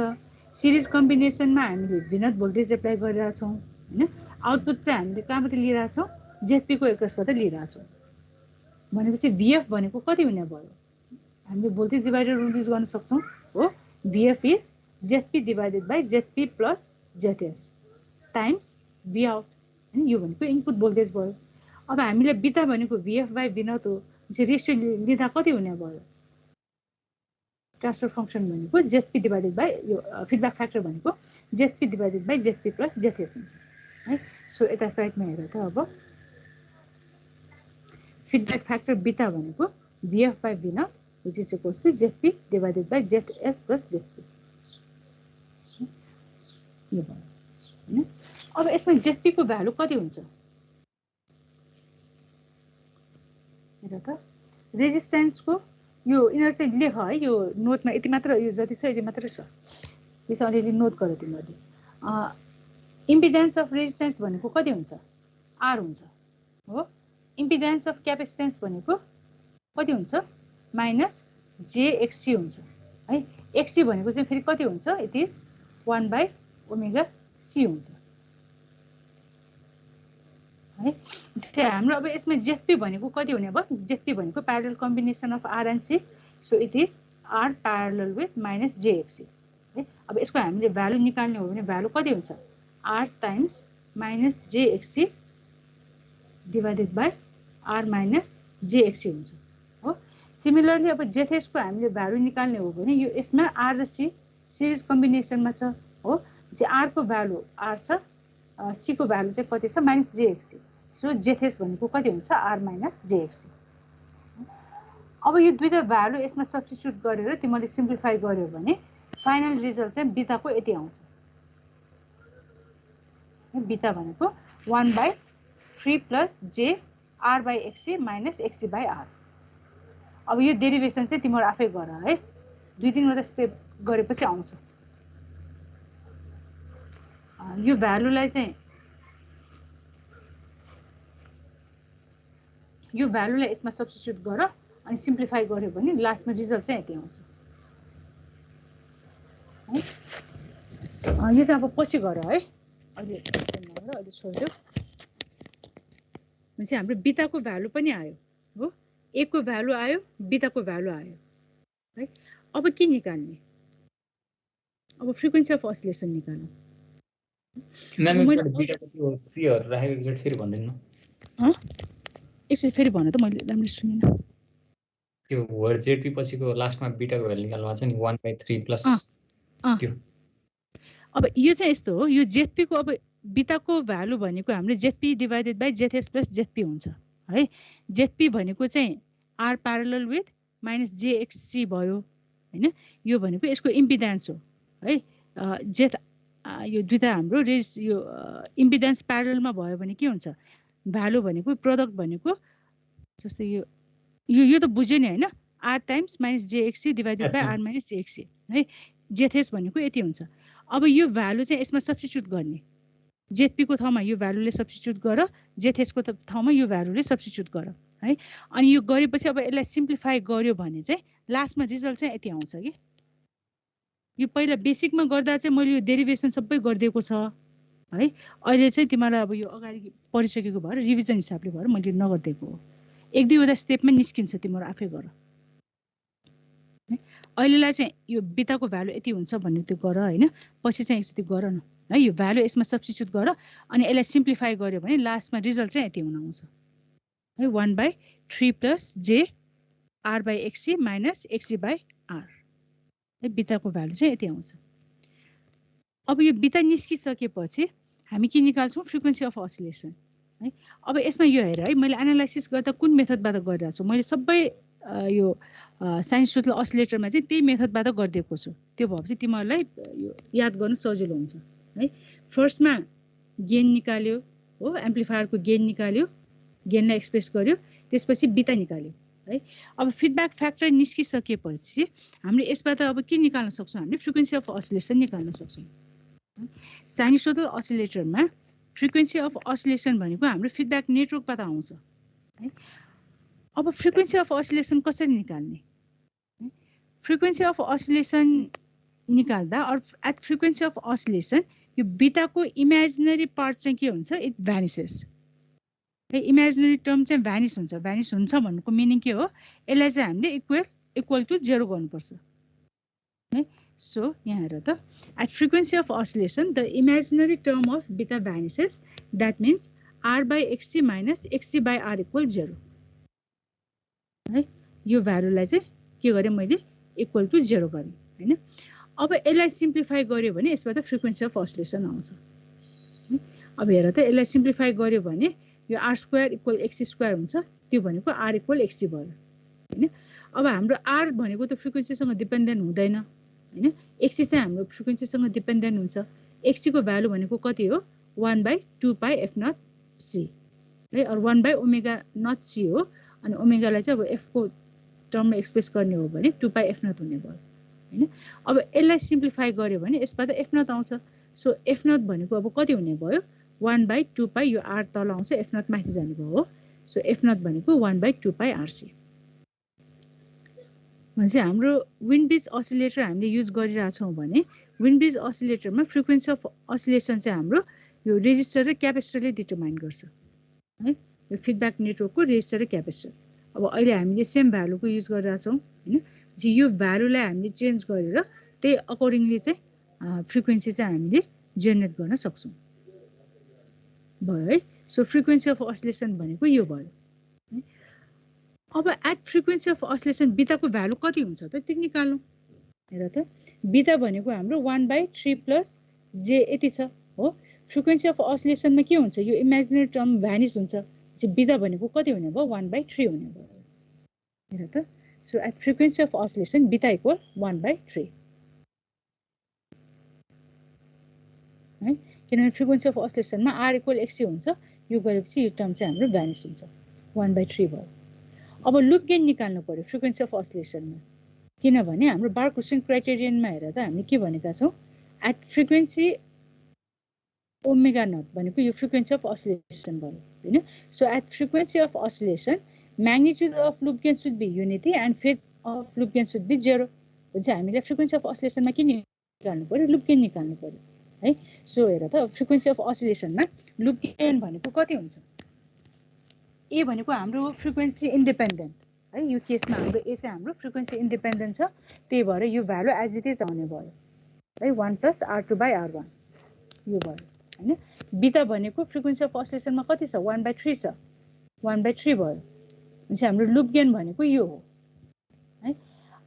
सिरिज कम्बिनेसनमा हामीले V0 भोल्टेज एप्लाई गरिरहेछौँ हैन। आउटपुट चाहिँ हामीले कहाँबाट लिइरहेछौँ, ZP को एकसबाट लिइरहेछौँ। भनेपछि VF भनेको कति हुने भयो, हामीले भोल्टेज डिभाइडर रुल युज गर्न सक्छौँ हो। VF is ZP / ZP + ZS times Vout हैन। यो भनेको इनपुट भोल्टेज भयो। अब हामीले बिटा भनेको VF/V0 हो, रेसियो लिँदा कति हुने भयो, ट्रान्सफर फंक्सन भनेको ZP / यो फिडब्याक फ्याक्टर भनेको ZP / ZP + ZS हुन्छ है। सो यता साइडमा हेर त, अब फिडब्याक फ्याक्टर बिटा भनेको VF/V0 which is equals to ZP / ZS + ZP यो भयो हैन। अब यसमा ZP को भ्यालु कति हुन्छ हेर त, रेजिस्टेन्सको यो यिनीहरु चाहिँ लेख है, यो नोटमा यति मात्र, यो जति छ यति मात्र छ, त्यसै अलिअलि नोट गरे तिमीले। इम्पिडेन्स अफ रेजिस्टेन्स भनेको कति हुन्छ R हुन्छ हो। इम्पिडेन्स अफ क्यापेसिटेन्स भनेको कति हुन्छ -jXC हुन्छ है। XC भनेको चाहिँ फेरि कति हुन्छ, इट इज 1/ωc हुन्छ है। चाहिँ हाम्रो अब यसमा ZP भनेको कति हुने भयो, ZP भनेको parallel combination of R and C, so it is R parallel with -jXC है। अब यसको हामीले भ्यालु निकाल्ने हो भने भ्यालु कति हुन्छ, R times -jXC divided by R -jXC हुन्छ हो। सिमिलरली अब ZS को हामीले भ्यालु निकाल्ने हो भने यो यसमा R र C सिरिज कम्बिनेसनमा छ हो। R को भ्यालु R छ, C को भ्यालु चाहिँ कति छ -jXC, सो ZS भनेको कति हुन्छ R -jXC। अब यो दुईटा भ्यालु यसमा सब्स्टिट्युट गरेर तिमीले सिम्प्लिफाई गर्यो भने फाइनल रिजल्ट चाहिँ बिटाको यति आउँछ। बिटा भनेको 1/3 + j R/XC - XC/R। अब यो डेरिभेसन चाहिँ तिमीहरु आफै गर है, 2-3 वटा स्टेप गरेपछि आउँछ। यो भ्यालुलाई चाहिँ यो भ्यालुलाई यसमा सब्स्टिट्युट गर अनि सिम्प्लिफाई गर्यो भने लास्टमा रिजल्ट चाहिँ यति आउँछ है। यो चाहिँ अब पछि गर है, अहिले छोड्दियो। भनेपछि हाम्रो बिटाको भ्यालु पनि आयो हो, ए को भ्यालु आयो, बिटाको भ्यालु आयो है। अब के निकाल्ने, अब फ्रिक्वेन्सी अफ अस्सिलेसन निकाल्नु म्याम एकचोटि बिटाको त्यो ट्रीहरु राखेको एकचोटि फेरि भन्दिनु न एकचोटि फेरि भन त मैले राम्ररी सुनिनँ त्यो वर्ड जेपी पछिको लास्टमा बिटाको भ्यालु निकाल्नु भएको छ नि 1/3 प्लस त्यो अब यो चाहिँ यस्तो हो यो जेपी को अब बिटाको भ्यालु भनेको हाम्रो Z P divided by Z S plus Z P हुन्छ है जेपी भनेको चाहिँ R parallel with minus j X C भयो हैन यो भनेको यसको इम्पिडेन्स हो है जेथ यो दुईटा हाम्रो यो इम्पिडेन्स प्यारललमा भयो भने के हुन्छ भ्यालु भनेको प्रडक्ट भनेको जस्तै यो त बुझ्यो नि हैन R times minus j X C divided by R minus j X C है जेथएस भनेको यति हुन्छ अब यो भ्यालु चाहिँ यसमा सब्स्टिट्युट गर्ने जेपी को ठाउँमा यो भ्यालुले सब्स्टिट्युट गर जेथएस को ठाउँमा यो भ्यालुले सब्स्टिट्युट गर है अनि यो गरेपछि अब यसलाई सिम्प्लिफाई गर्यो भने चाहिँ लास्टमा रिजल्ट चाहिँ यति आउँछ कि यो पहिला बेसिकमा गर्दा चाहिँ मैले यो डेरिभेसन सबै गरिदिएको छ है अहिले चाहिँ तिमीलाई अब यो अगाडि पढिसकेको भएर रिभिजन हिसाबले भएर मैले नगर्दिएको हो एक दुईवटा स्टेपमा निस्किन्छ तिम्रो आफै गर अहिलेलाई चाहिँ यो बिटाको भ्यालु यति हुन्छ भन्ने त्यो गर हैन पछि चाहिँ एकचोटि गर न है यो भ्यालु यसमा सब्स्टिट्युट गर अनि यसलाई सिम्प्लिफाई गर्यो भने लास्टमा रिजल्ट चाहिँ यति हुन आउँछ है 1/3 plus j R by एक्ससी minus एक्ससी by R है बिटाको भ्यालु चाहिँ यति आउँछ अब यो बिटा निस्किसकेपछि हामी के निकाल्छौँ फ्रिक्वेन्सी अफ अस्सिलेसन है अब यसमा यो हेर है मैले एनालाइसिस गर्दा कुन मेथडबाट गरिरहेको छु मैले सबै यो साइन्स अस्सिलेटरमा चाहिँ त्यही मेथडबाट गरिदिएको छु त्यो भएपछि तिमीहरूलाई यो याद गर्न सजिलो हुन्छ है फर्स्टमा गेन निकाल्यो हो एम्प्लिफायरको गेन निकाल्यो गेनलाई एक्सप्रेस गर्यो त्यसपछि बिटा निकाल्यो है अब फिडब्याक फ्याक्टर निस्किसकेपछि हामीले यसबाट अब के निकाल्न सक्छौँ हामीले फ्रिक्वेन्सी अफ अस्सिलेसन निकाल्न सक्छौँ साइनुसोइडल अस्सिलेटरमा फ्रिक्वेन्सी अफ अस्सिलेसन भनेको हाम्रो फिडब्याक नेटवर्कबाट आउँछ है अब फ्रिक्वेन्सी अफ अस्सिलेसन कसरी निकाल्ने फ्रिक्वेन्सी अफ अस्सिलेसन निकाल्दा एट फ्रिक्वेन्सी अफ अस्सिलेसन यो बिटाको इमेजिनरी पार्ट चाहिँ के हुन्छ इट भ्यानिसेस है इमेजिनरी टर्म चाहिँ भ्यानिस हुन्छ भन्नुको मिनिङ के हो यसलाई चाहिँ हामीले इक्वल टु 0 गर्नुपर्छ है सो यहाँ हेर त at frequency of oscillation the imaginary term of beta vanishes that means R by एक्ससी minus एक्ससी by R equal 0 है यो भ्यालुलाई चाहिँ के गरेँ मैले इक्वल टु 0 गरेँ हैन अब यसलाई सिम्प्लिफाई गर्यो भने यसबाट फ्रिक्वेन्सी अफ अस्सिलेसन आउँछ अब हेर त यसलाई सिम्प्लिफाई गर्यो भने यो R square equal XC square हुन्छ त्यो भनेको आर इक्वल एक्सी भयो हैन अब हाम्रो आर भनेको त फ्रिक्वेन्सीसँग डिपेन्डेन्ट हुँदैन हैन एक्सी चाहिँ हाम्रो फ्रिक्वेन्सीसँग डिपेन्डेन्ट हुन्छ एक्सी को भ्यालु भनेको कति हो 1/2 पाई एफ नट सी है अर 1/ओमेगा नट सी हो अनि ओमेगालाई चाहिँ अब एफ को टर्ममा एक्सप्रेस गर्ने हो भने 2 पाई एफ नट हुने भयो हैन अब यसलाई सिम्प्लिफाई गर्यो भने यसबाट एफ नट आउँछ सो एफ नट भनेको अब कति हुने भयो 1/2 पाई यो आर तल आउँछ एफ नट माथि जाने भयो हो सो एफ नट भनेको 1/2 पाई आरसी भनेपछि हाम्रो विन्ड ब्रिज अस्सिलेटर हामीले युज गरिरहेछौँ भने विन्ड ब्रिज अस्सिलेटरमा फ्रिक्वेन्सी अफ अस्सिलेसन चाहिँ हाम्रो यो रेजिस्टर र क्यापेसिटरले डिटरमाइन गर्छ है यो फिडब्याक नेटवर्कको रेजिस्टर र क्यापेसिटर अब अहिले हामीले सेम भ्यालुको युज गरिरहेछौँ हैन यो भ्यालुलाई हामीले चेन्ज गरेर त्यही अकर्डिङली चाहिँ फ्रिक्वेन्सी चाहिँ हामीले जेनेरेट गर्न सक्छौँ भयो है सो फ्रिक्वेन्सी अफ अस्सिलेसन भनेको यो भयो अब एट फ्रिक्वेन्सी अफ अस्सिलेसन बिटाको भ्यालु कति हुन्छ त त्यो निकाल्नु हेर त बिटा भनेको हाम्रो 1/3 प्लस जे यति छ हो फ्रिक्वेन्सी अफ अस्सिलेसनमा के हुन्छ यो इमेजिनरी टर्म भ्यानिस हुन्छ चाहिँ बिटा भनेको कति हुने भयो 1/3 हुने भयो हेर त so at frequency of oscillation beta equal 1/3 है किनभने फ्रिक्वेन्सी अफ अस्सिलेसनमा आर इक्वल एक्सी हुन्छ यो गरेपछि यो टर्म चाहिँ हाम्रो भ्यानिस हुन्छ 1/3 भयो अब लुप गेन निकाल्नु पर्यो फ्रिक्वेन्सी अफ अस्सिलेसनमा किनभने हाम्रो बार्क-हुसेन क्राइटेरियनमा हेर त हामीले के भनेका छौँ एट फ्रिक्वेन्सी ओमेगा नट भनेको यो फ्रिक्वेन्सी अफ अस्सिलेसन भयो हैन so at frequency of oscillation magnitude of loop gain should be unity and phase of loop gain should be 0 हुन्छ हामीले फ्रिक्वेन्सी अफ अस्सिलेसनमा के निकाल्नु पर्यो लुप गेन निकाल्नु पर्यो है सो हेर त फ्रिक्वेन्सी अफ अस्सिलेसनमा लुप गेन भनेको कति हुन्छ ए भनेको हाम्रो फ्रिक्वेन्सी इन्डिपेन्डेन्ट है यो केसमा हाम्रो ए चाहिँ हाम्रो फ्रिक्वेन्सी इन्डिपेन्डेन्ट छ त्यही भएर यो भ्यालु एज इट इज आउने भयो है 1 + R2/R1 यो भयो हैन बीटा भनेको फ्रिक्वेन्सी अफ अस्सिलेसनमा कति छ 1/3 छ 1/3 भयो भनेपछि हाम्रो लुप गेन भनेको यो हो है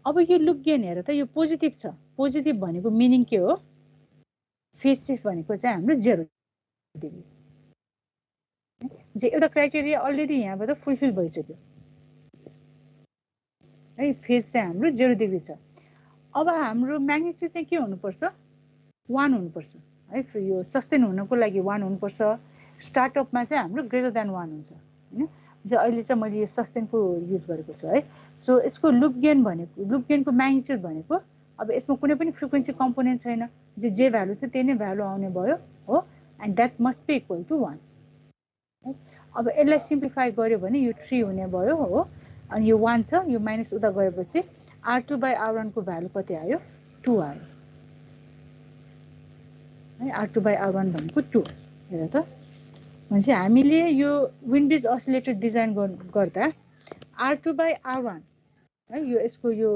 अब यो लुप गेन हेर त यो पोजिटिभ छ पोजिटिभ भनेको मिनिङ के हो फेज शिफ्ट भनेको चाहिँ हाम्रो 0 डिग्री जे एउटा क्राइटेरिया अलरेडी यहाँबाट फुलफिल भइसक्यो है फेज चाहिँ हाम्रो 0 डिग्री छ अब हाम्रो म्याग्निट्युड चाहिँ के हुनुपर्छ 1 हुनुपर्छ है यो सस्टेन हुनको लागि 1 हुनुपर्छ स्टार्टअपमा चाहिँ हाम्रो ग्रेटर देन 1 हुन्छ हैन चाहिँ अहिले चाहिँ मैले यो सस्टेनको युज गरेको छु है सो यसको लुप गेन भनेको लुप गेनको म्याग्निट्युड भनेको अब यसमा कुनै पनि फ्रिक्वेन्सी कम्पोनेन्ट छैन जे भ्यालु छ त्यही नै भ्यालु आउने भयो हो and that must be equal to 1 अब यसलाई सिम्प्लिफाई गर्यो भने यो 3 हुने भयो हो अनि यो 1 छ यो माइनस उता गएपछि R2/R1 को भ्यालु कति आयो 2 आयो है R2/R1 भनेको 2 हेर त भनेपछि हामीले यो विन्ड ब्रिज अस्सिलेटर डिजाइन गर्दा R2/R1 है यो यसको यो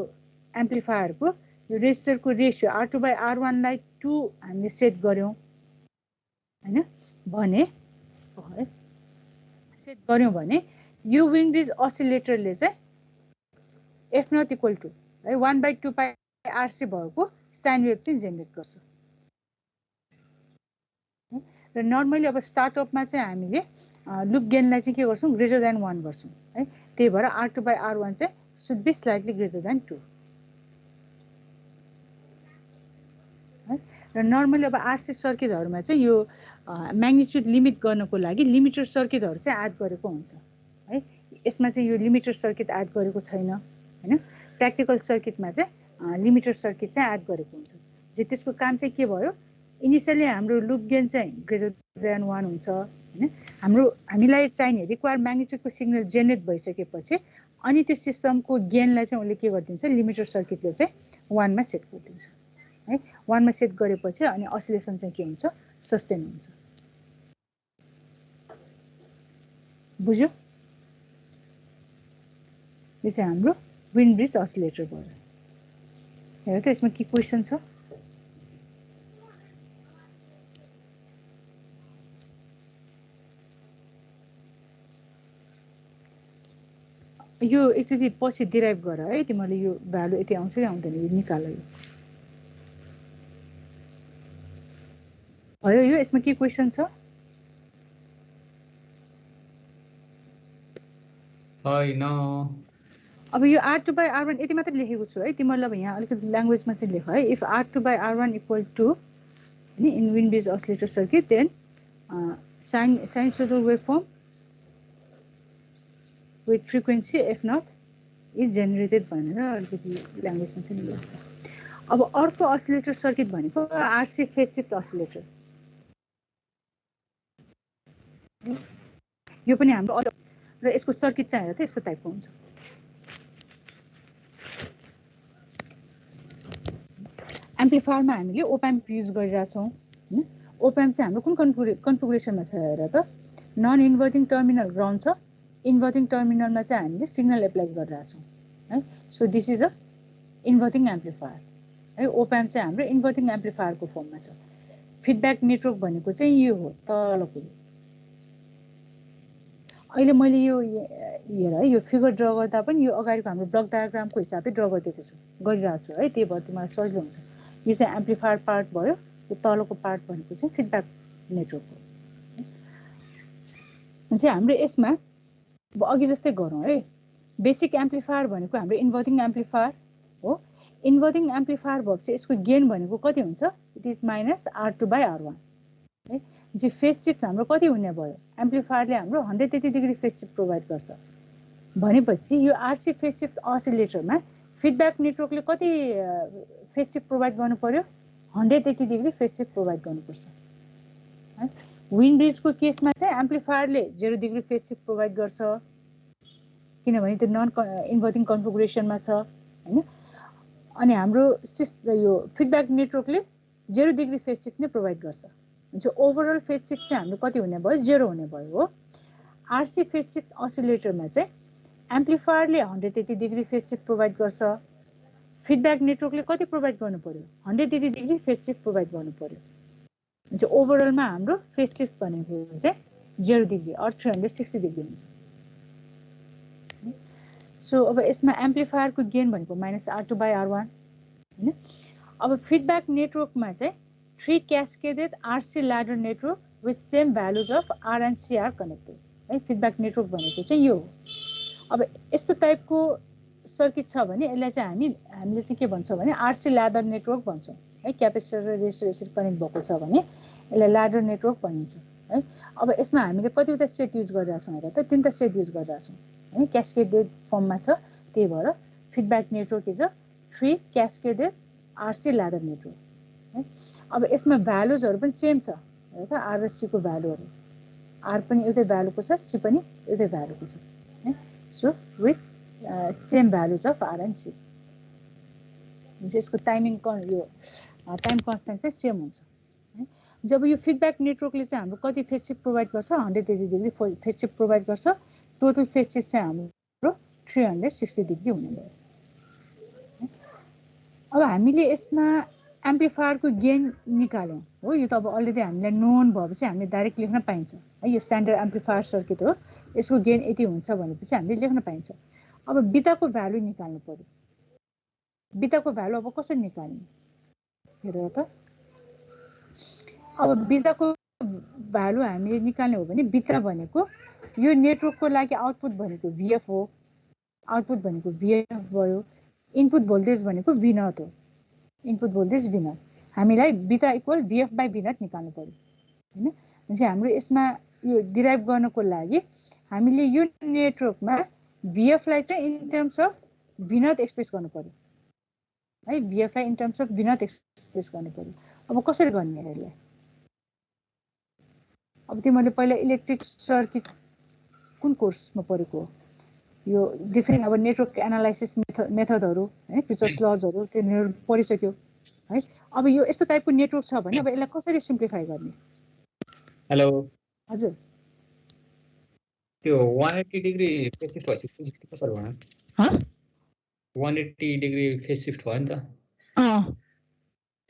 एम्प्लिफायरको यो रेजिस्टरको रेशियो R2/R1 लाई 2 हामीले सेट गर्यौं हैन भने सेट गर्यौं भने यो विन्ड ब्रिज अस्सिलेटरले चाहिँ F नट इक्वल टु है 1/2 पाइ RC भएको साइन वेभ चाहिँ जेनेरेट गर्छ र नर्मली अब स्टार्टअपमा चाहिँ हामीले लुप गेनलाई चाहिँ के गर्छौं ग्रेटर देन 1 गर्छौं है त्यही भएर R2/R1 चाहिँ should be slightly greater than 2 है र नर्मली अब RC सर्किटहरुमा चाहिँ यो म्याग्निट्युड लिमिट गर्नको लागि लिमिटर सर्किटहरु चाहिँ एड गरेको हुन्छ है यसमा चाहिँ यो लिमिटर सर्किट एड गरेको छैन हैन प्र्याक्टिकल सर्किटमा चाहिँ लिमिटर सर्किट चाहिँ एड गरेको हुन्छ जे त्यसको काम चाहिँ के भयो इनिशियली हाम्रो लुप गेन चाहिँ ग्रेटर देन 1 हुन्छ हैन हामीलाई चाहिने रिक्वायर म्याग्निट्युडको सिग्नल जेनेरेट भइसकेपछि अनि त्यो सिस्टमको गेनलाई चाहिँ उले के गर्दिन्छ लिमिटर सर्किटले चाहिँ 1 मा सेट गरिदिन्छ है 1 मा सेट गरेपछि अनि अस्सिलेसन चाहिँ के हुन्छ सस्टेन हुन्छ बुझ्यो यो चाहिँ हाम्रो विन्ड ब्रिज अस्सिलेटर भयो हेर त यसमा के क्वेशन छ यो एकचोटी पछि डिराइभ गर है तिमीले यो भ्यालु यति आउँछ कि आउँदैन यो निकाल यो भयो यो यसमा के क्वेशन छ छैन अब यो R2/R1 यति मात्र लेखेको छु है तिमीले अब यहाँ अलिकति ल्याङ्ग्वेजमा चाहिँ लेख है if R2/R1 equal to in Wien bridge oscillator circuit then sinusoidal waveform with frequency F naught is generated भनेर अलिकति ल्याङ्ग्वेजमा चाहिँ लेख्छ अब अर्को अस्सिलेटर सर्किट भनेको RC फेज शिफ्ट अस्सिलेटर यो पनि हाम्रो र यसको सर्किट चाहिँ हेर त यस्तो टाइपको हुन्छ एम्प्लिफायरमा हामीले ओप एम्प युज गरिरहेका छौं हैन ओप एम्प चाहिँ हाम्रो कुन कन्फिगरेसनमा छ हेर त नन इन्भर्टिङ टर्मिनल ग्राउन्ड छ इन्भर्टिङ टर्मिनलमा चाहिँ हामीले सिग्नल एप्लाई गरिरहेका छौं है so this is an inverting amplifier है ओप एम्प चाहिँ हाम्रो इन्भर्टिङ एम्प्लिफायरको फर्ममा छ फिडब्याक नेटवर्क भनेको चाहिँ यो हो तलको अहिले मैले यो हेर है यो फिगर ड्रा गर्दा पनि यो अगाडिको हाम्रो ब्लक डायग्रामको हिसाबले ड्रा गरिदिएको छु गरिरहेको छु है त्यही भएर तिमीलाई सजिलो हुन्छ यो चाहिँ एम्प्लिफायर पार्ट भयो यो तलको पार्ट भनेको चाहिँ फिडब्याक नेटवर्क हो चाहिँ हाम्रो यसमा अब अघि जस्तै गरौँ है बेसिक एम्प्लिफायर भनेको हाम्रो इन्भर्टिङ एम्प्लिफायर हो इन्भर्टिङ एम्प्लिफायर भएपछि यसको गेन भनेको कति हुन्छ इट इज माइनस R2/R1 है जे फेज शिफ्ट हाम्रो कति हुने भयो एम्प्लिफायरले हाम्रो 180 डिग्री फेज शिफ्ट प्रोभाइड गर्छ भनेपछि यो RC फेज शिफ्ट अस्सिलेटरमा फिडब्याक नेटवर्कले कति फेज शिफ्ट प्रोभाइड गर्नु पर्यो 180 डिग्री फेज शिफ्ट प्रोभाइड गर्नुपर्छ है विन्ड ब्रिजको केसमा चाहिँ एम्प्लिफायरले 0 डिग्री फेज शिफ्ट प्रोभाइड गर्छ किनभने त्यो नन इन्भर्टिङ कन्फिगरेसनमा छ हैन अनि हाम्रो यो फिडब्याक नेटवर्कले 0 डिग्री फेज शिफ्ट नै प्रोभाइड गर्छ हुन्छ ओभरअल फेज शिफ्ट चाहिँ हाम्रो कति हुने भयो 0 हुने भयो हो RC फेज शिफ्ट अस्सिलेटरमा चाहिँ एम्प्लिफायरले 180 डिग्री फेज शिफ्ट प्रोभाइड गर्छ फिडब्याक नेटवर्कले कति प्रोभाइड गर्नु पर्यो 180 डिग्री फेज सिफ्ट प्रोभाइड गर्नु पर्यो हुन्छ ओभरअलमा हाम्रो फेज सिफ्ट भनेको चाहिँ 0 डिग्री अर 360 डिग्री हुन्छ सो अब यसमा एम्प्लिफायरको गेन भनेको -R2/R1 हैन अब फिडब्याक नेटवर्कमा चाहिँ 3 cascaded RC ladder network with same values of R and C are connected है फिडब्याक नेटवर्क भनेको चाहिँ यो हो अब यस्तो टाइपको सर्किट छ भने यसलाई चाहिँ हामीले चाहिँ के भन्छौँ भने RC ल्याडर नेटवर्क भन्छौँ है क्यापेसिटर र रेजिस्टर यसरी कनेक्ट भएको छ भने यसलाई ल्याडर नेटवर्क भनिन्छ है अब यसमा हामीले कतिवटा सेट युज गरिरहेका छौँ हेर त 3टा सेट युज गरिरहेका छौँ है क्यास्केडेड फर्ममा छ त्यही भएर feedback network is a 3 cascaded RC ladder network है अब यसमा भ्यालुजहरू पनि सेम छ हेर त R र C को भ्यालुहरू R पनि एउटै भ्यालुको छ C पनि एउटै भ्यालुको छ है so with same values of R and C यसको टाइमिङ यो टाइम कन्स्टेन्ट चाहिँ सेम हुन्छ है जब यो फिडब्याक नेटवर्कले चाहिँ हाम्रो कति फेज सिफ्ट प्रोभाइड गर्छ 180 डिग्री फेज सिफ्ट प्रोभाइड गर्छ टोटल फेज सिफ्ट चाहिँ हाम्रो 360 डिग्री हुने भयो अब हामीले यसमा एम्प्लिफायरको गेन निकाल्यौँ हो यो त अब अलरेडी हामीलाई नोन भएपछि हामीले डाइरेक्ट लेख्न पाइन्छ है यो स्ट्यान्डर्ड एम्प्लिफायर सर्किट हो यसको गेन यति हुन्छ भनेपछि हामीले लेख्न पाइन्छ अब बिटाको भ्यालु निकाल्नु पर्यो बिटाको भ्यालु अब कसरी निकाल्ने हेर त अब बिटाको भ्यालु हामीले निकाल्ने हो भने बिटा भनेको यो नेटवर्कको लागि आउटपुट भनेको VF हो आउटपुट भनेको VF भयो इनपुट भोल्टेज भनेको V0 हो इनपुट भोल्टेज V0 हामीलाई बिटा इक्वल VF/V0 निकाल्नु पर्यो हैन भनेपछि हाम्रो यसमा यो डिराइभ गर्नको लागि हामीले यो नेटवर्कमा VF लाई चाहिँ in terms of V0 express गर्नु पर्यो है VF लाई in terms of V0 express गर्नु पर्यो अब कसरी गर्ने यसलाई अब तिमीले पहिला इलेक्ट्रिक सर्किट कुन कोर्समा पढेको हो यो डिफरेन्ट अब नेटवर्क एनालाइसिस मेथडहरु हैन किर्चफ लजहरु तिनीहरु पढिसक्यो है अब यो यस्तो टाइपको नेटवर्क छ भने अब यसलाई कसरी सिम्प्लिफाई गर्ने हेलो हजुर त्यो 180 डिग्री फेज शिफ्ट भएपछि 360 कसरी भयो 180 डिग्री फेज शिफ्ट भयो नि त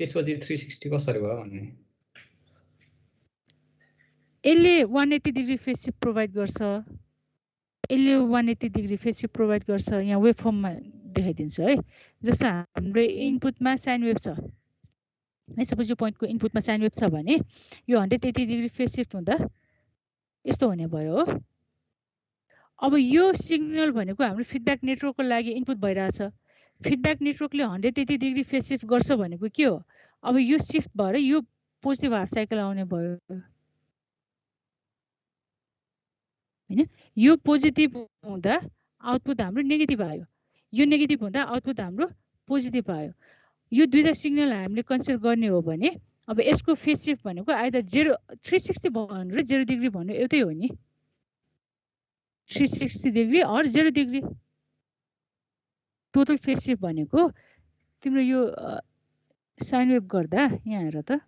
त्यसपछि 360 कसरी भयो भन्ने यसले 180 डिग्री फेज शिफ्ट प्रोभाइड गर्छ यसले 180 डिग्री फेज शिफ्ट प्रोभाइड गर्छ यहाँ वेभ फर्ममा देखाइदिन्छु है जस्तो हाम्रो इनपुटमा साइन वेभ छ है सपोज यो पोइन्टको इनपुटमा साइन वेभ छ भने यो 180 डिग्री फेज शिफ्ट हुँदा यस्तो हुने भयो हो अब यो सिग्नल भनेको हाम्रो फिडब्याक नेटवर्कको लागि इनपुट भइरहेछ फिडब्याक नेटवर्कले 180 डिग्री फेज शिफ्ट गर्छ भनेको के हो अब यो शिफ्ट भएर यो पोजिटिभ हाफ साइकल आउने भयो हैन यो पोजिटिभ हुँदा आउटपुट हाम्रो नेगेटिभ आयो यो नेगेटिभ हुँदा आउटपुट हाम्रो पोजिटिभ आयो यो दुईटा सिग्नल हामीले कन्सिडर गर्ने हो भने अब यसको फेज शिफ्ट भनेको आइदर 360 भन्नु र 0 डिग्री भन्नु एउटै हो नि 360 डिग्री और 0 डिग्री टोटल फेज शिफ्ट भनेको तिम्रो यो साइन वेभ गर्दा यहाँ हेर त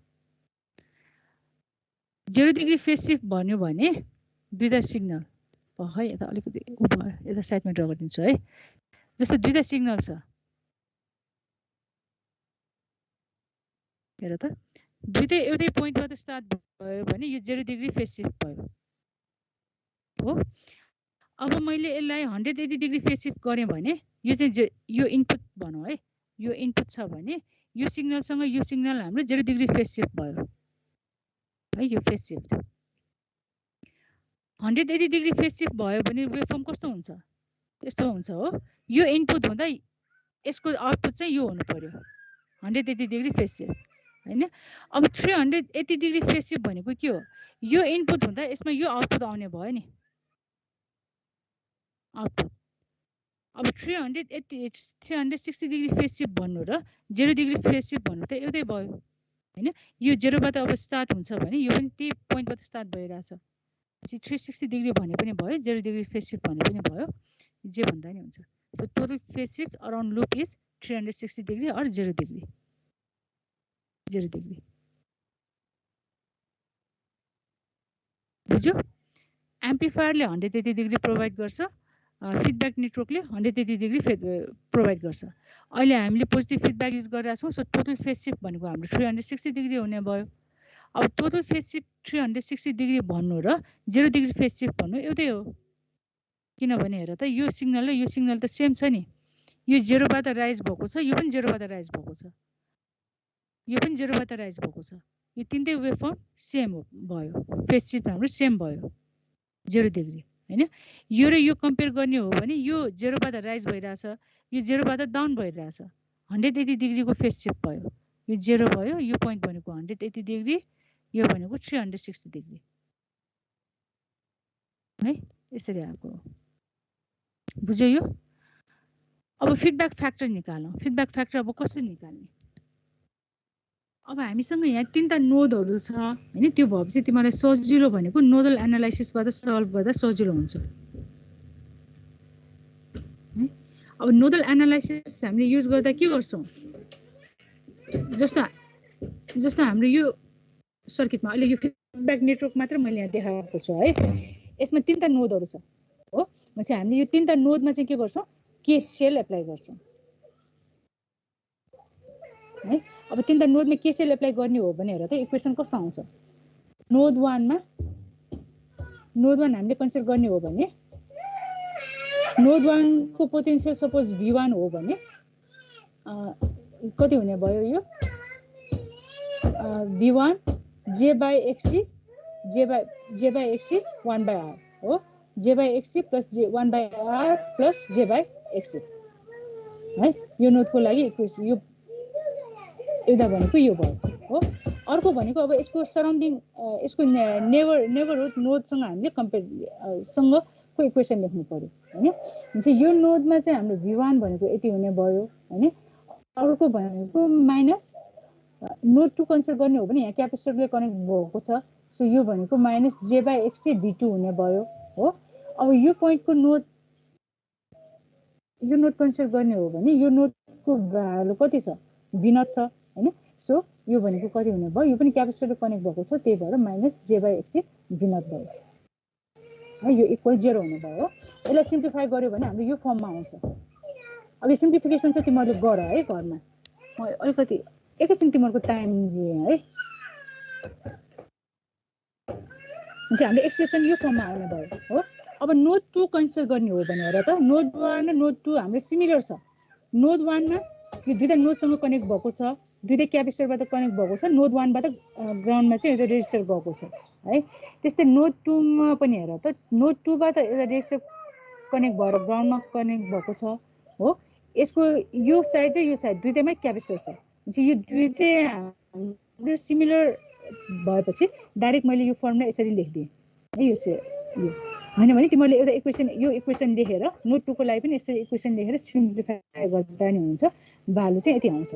0 डिग्री फेज शिफ्ट भन्यो भने दुईटा सिग्नल है यता अलिकति यता साइडमा ड्रा गरिदिन्छु है जस्तो दुईटा सिग्नल छ हेर त दुईटै एउटै पोइन्टबाट स्टार्ट भयो भने यो 0 डिग्री फेज शिफ्ट भयो हो अब मैले यसलाई 180 डिग्री फेज शिफ्ट गरेँ भने यो चाहिँ यो इनपुट भनौँ है यो इनपुट छ भने यो सिग्नलसँग यो सिग्नल हाम्रो 0 डिग्री फेज शिफ्ट भयो है यो phase shift 180 degree phase shift भयो भने वेभफर्म कस्तो हुन्छ यस्तो हुन्छ हो यो इनपुट हुँदा यसको आउटपुट चाहिँ यो हुनु पर्यो 180 डिग्री फेज शिफ्ट हैन अब 380 डिग्री फेज शिफ्ट भनेको के हो यो इनपुट हुँदा यसमा यो आउटपुट आउने भयो नि आउटपुट अब 360 डिग्री फेज शिफ्ट भन्नु र 0 डिग्री फेज शिफ्ट भन्नु त एउटै भयो हैन यो 0 बाट अब स्टार्ट हुन्छ भने यो पनि त्यही पोइन्टबाट स्टार्ट भइरहेछ 360 डिग्री भने पनि भयो 0 डिग्री फेज शिफ्ट भने पनि भयो जे भन्दा नि हुन्छ so total phase shift around loop is 360 degree और 0 डिग्री बुझ्यो एम्प्लिफायरले 180 डिग्री प्रोभाइड गर्छ फिडब्याक नेटवर्कले 180 डिग्री प्रोभाइड गर्छ। अहिले हामीले पोजिटिभ फिडब्याक युज गरिरहेको छौँ, सो टोटल फेज सिफ्ट भनेको हाम्रो 360 डिग्री हुने भयो। अब टोटल फेज सिफ्ट 360 डिग्री भन्नु र 0 डिग्री फेज सिफ्ट भन्नु एउटै हो, किनभने हेर त यो सिग्नल र यो सिग्नल त सेम छ नि। यो 0 बाट राइज भएको छ, यो पनि 0 बाट राइज भएको छ, यो पनि 0 बाट राइज भएको छ। यो तीनटै वेभफर्म सेम भयो, फेज सिफ्ट हाम्रो सेम भयो 0 डिग्री हैन। यो र यो कम्पेयर गर्ने हो भने यो 0 बाट राइज भइरहेछ, यो 0 बाट डाउन भइरहेछ, 180 डिग्रीको फेज सिफ्ट भयो। यो 0 भयो, यो पोइन्ट भनेको 180 डिग्री, यो भनेको 360 डिग्री है, यसरी आएको हो। बुझ्यो यो? अब फिडब्याक फ्याक्टर निकालौँ। फिडब्याक फ्याक्टर अब कसरी निकाल्ने? अब हामीसँग यहाँ तीनटा नोडहरू छ हैन, त्यो भएपछि तिमीलाई सजिलो भनेको नोडल एनालाइसिसबाट सल्भ गर्दा सजिलो हुन्छ। अब नोडल एनालाइसिस हामीले युज गर्दा के गर्छौँ? जस्तो हाम्रो यो सर्किटमा अहिले यो फिडब्याक नेटवर्क मात्र मैले यहाँ देखाएको छु है, यसमा तीनटा नोडहरू छ हो। भनेपछि हामीले यो तीनटा नोडमा चाहिँ के गर्छौँ? केसीएल एप्लाई गर्छौँ है। अब तीनटा नोडमा केसीएल एप्लाई गर्ने हो भने हेर त इक्वेसन कस्तो आउँछ? नोड 1 हामीले कन्सिडर गर्ने हो भने नोड 1 को पोटेन्शियल सपोज V1 हो भने कति हुने भयो? यो V1 J/XC 1/R हो। J/XC plus J1/R plus J/XC है। यो नोडको लागि इक्वेसन यो एउटा भनेको यो भयो हो। अर्को भनेको अब यसको सराउन्डिङ यसको नेबरहुड नोडसँग हामीले कम्पेयर सँगको इक्वेसन लेख्नु पर्यो हैन। हुन्छ यो नोडमा चाहिँ हाम्रो V1 भनेको यति हुने भयो हैन। अर्को भनेको माइनस नोड 2 कन्सिडर गर्ने हो भने यहाँ क्यापेसिटरले कनेक्ट भएको छ, सो यो भनेको माइनस J/XC V2 हुने भयो हो। अब यो पोइन्टको नोड कन्सिडर गर्ने हो भने यो नोडको भ्यालु कति छ? V0 छ हैन। सो यो भनेको कति हुने भयो? यो पनि क्यापेसिटरले कनेक्ट भएको छ, त्यही भएर माइनस J/XC V0 भयो है। यो इक्वल 0 हुने भयो। यसलाई सिम्प्लिफाई गर्यो भने हाम्रो यो फर्ममा आउँछ। अब यो सिम्प्लिफिकेसन चाहिँ तिमीहरूले गर है घरमा। म अलिकति एकैछिन तिमीहरूको टाइम लिएँ है। हुन्छ, हाम्रो एक्सप्रेसन यो फर्ममा आउने भयो हो। अब नोड 2 कन्सिडर गर्ने हो भने हेर त नोड 1 र नोड 2 हाम्रो सिमिलर छ। नोड 1 मा यो दुईटा नोडसँग कनेक्ट भएको छ, दुईटै क्यापेसिटरबाट कनेक्ट भएको छ। नोड 1 बाट ग्राउन्डमा चाहिँ एउटा रेजिस्टर गएको छ है। त्यस्तै नोड 2 मा पनि हेर त नोड 2 बाट एउटा रेजिस्टर कनेक्ट भएर ग्राउन्डमा कनेक्ट भएको छ हो। यसको यो साइड र यो साइड दुईटैमै क्यापेसिटर छ। यो दुईटै हाम्रो सिमिलर भएपछि डाइरेक्ट मैले यो फर्मुला यसरी लेखिदिएँ है। यो हैन भने तिमीहरूले एउटा इक्वेसन यो इक्वेसन लेखेर नोड 2 को लागि पनि यसरी इक्वेसन लेखेर सिम्प्लिफाई गर्दा नि हुन्छ। भ्यालु चाहिँ यति आउँछ।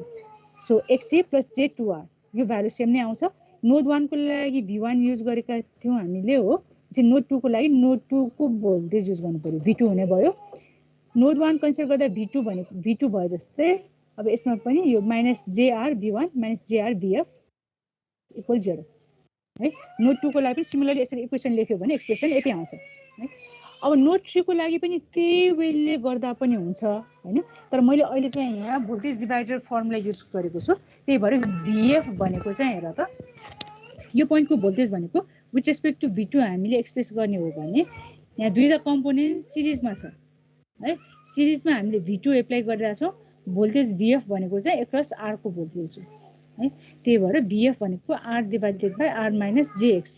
सो XC प्लस J2R यो भ्यालु सेम नै आउँछ। नोड 1 को लागि V1 युज गरेका थियौँ हामीले हो। चाहिँ नोड 2 को लागि नोड 2 को भोल्टेज युज गर्नु पर्यो, V2 हुने भयो। नोड 1 कन्सिडर गर्दा V2 भनेको V2 भयो जस्तै अब यसमा पनि यो minus JR V1 minus JR VF equal 0 है। नोड 2 को लागि पनि सिमिलरली यसरी इक्वेसन लेख्यो भने एक्सप्रेसन यति आउँछ है। अब नोड 3 को लागि पनि त्यही वेले गर्दा पनि हुन्छ हैन। तर मैले अहिले चाहिँ यहाँ भोल्टेज डिभाइडर फर्मुला युज गरेको छु, त्यही भएर VF भनेको चाहिँ हेर त यो पोइन्टको भोल्टेज भनेको विथ रेस्पेक्ट टु V2 हामीले एक्सप्रेस गर्ने हो भने यहाँ दुईटा कम्पोनेन्ट सिरिजमा छ है। सिरिजमा हामीले V2 एप्लाई गरिरहेछौँ। भोल्टेज VF भनेको चाहिँ एक्रस R को भोल्टेज हो है। त्यही भएर VF भनेको R divided by R minus JXC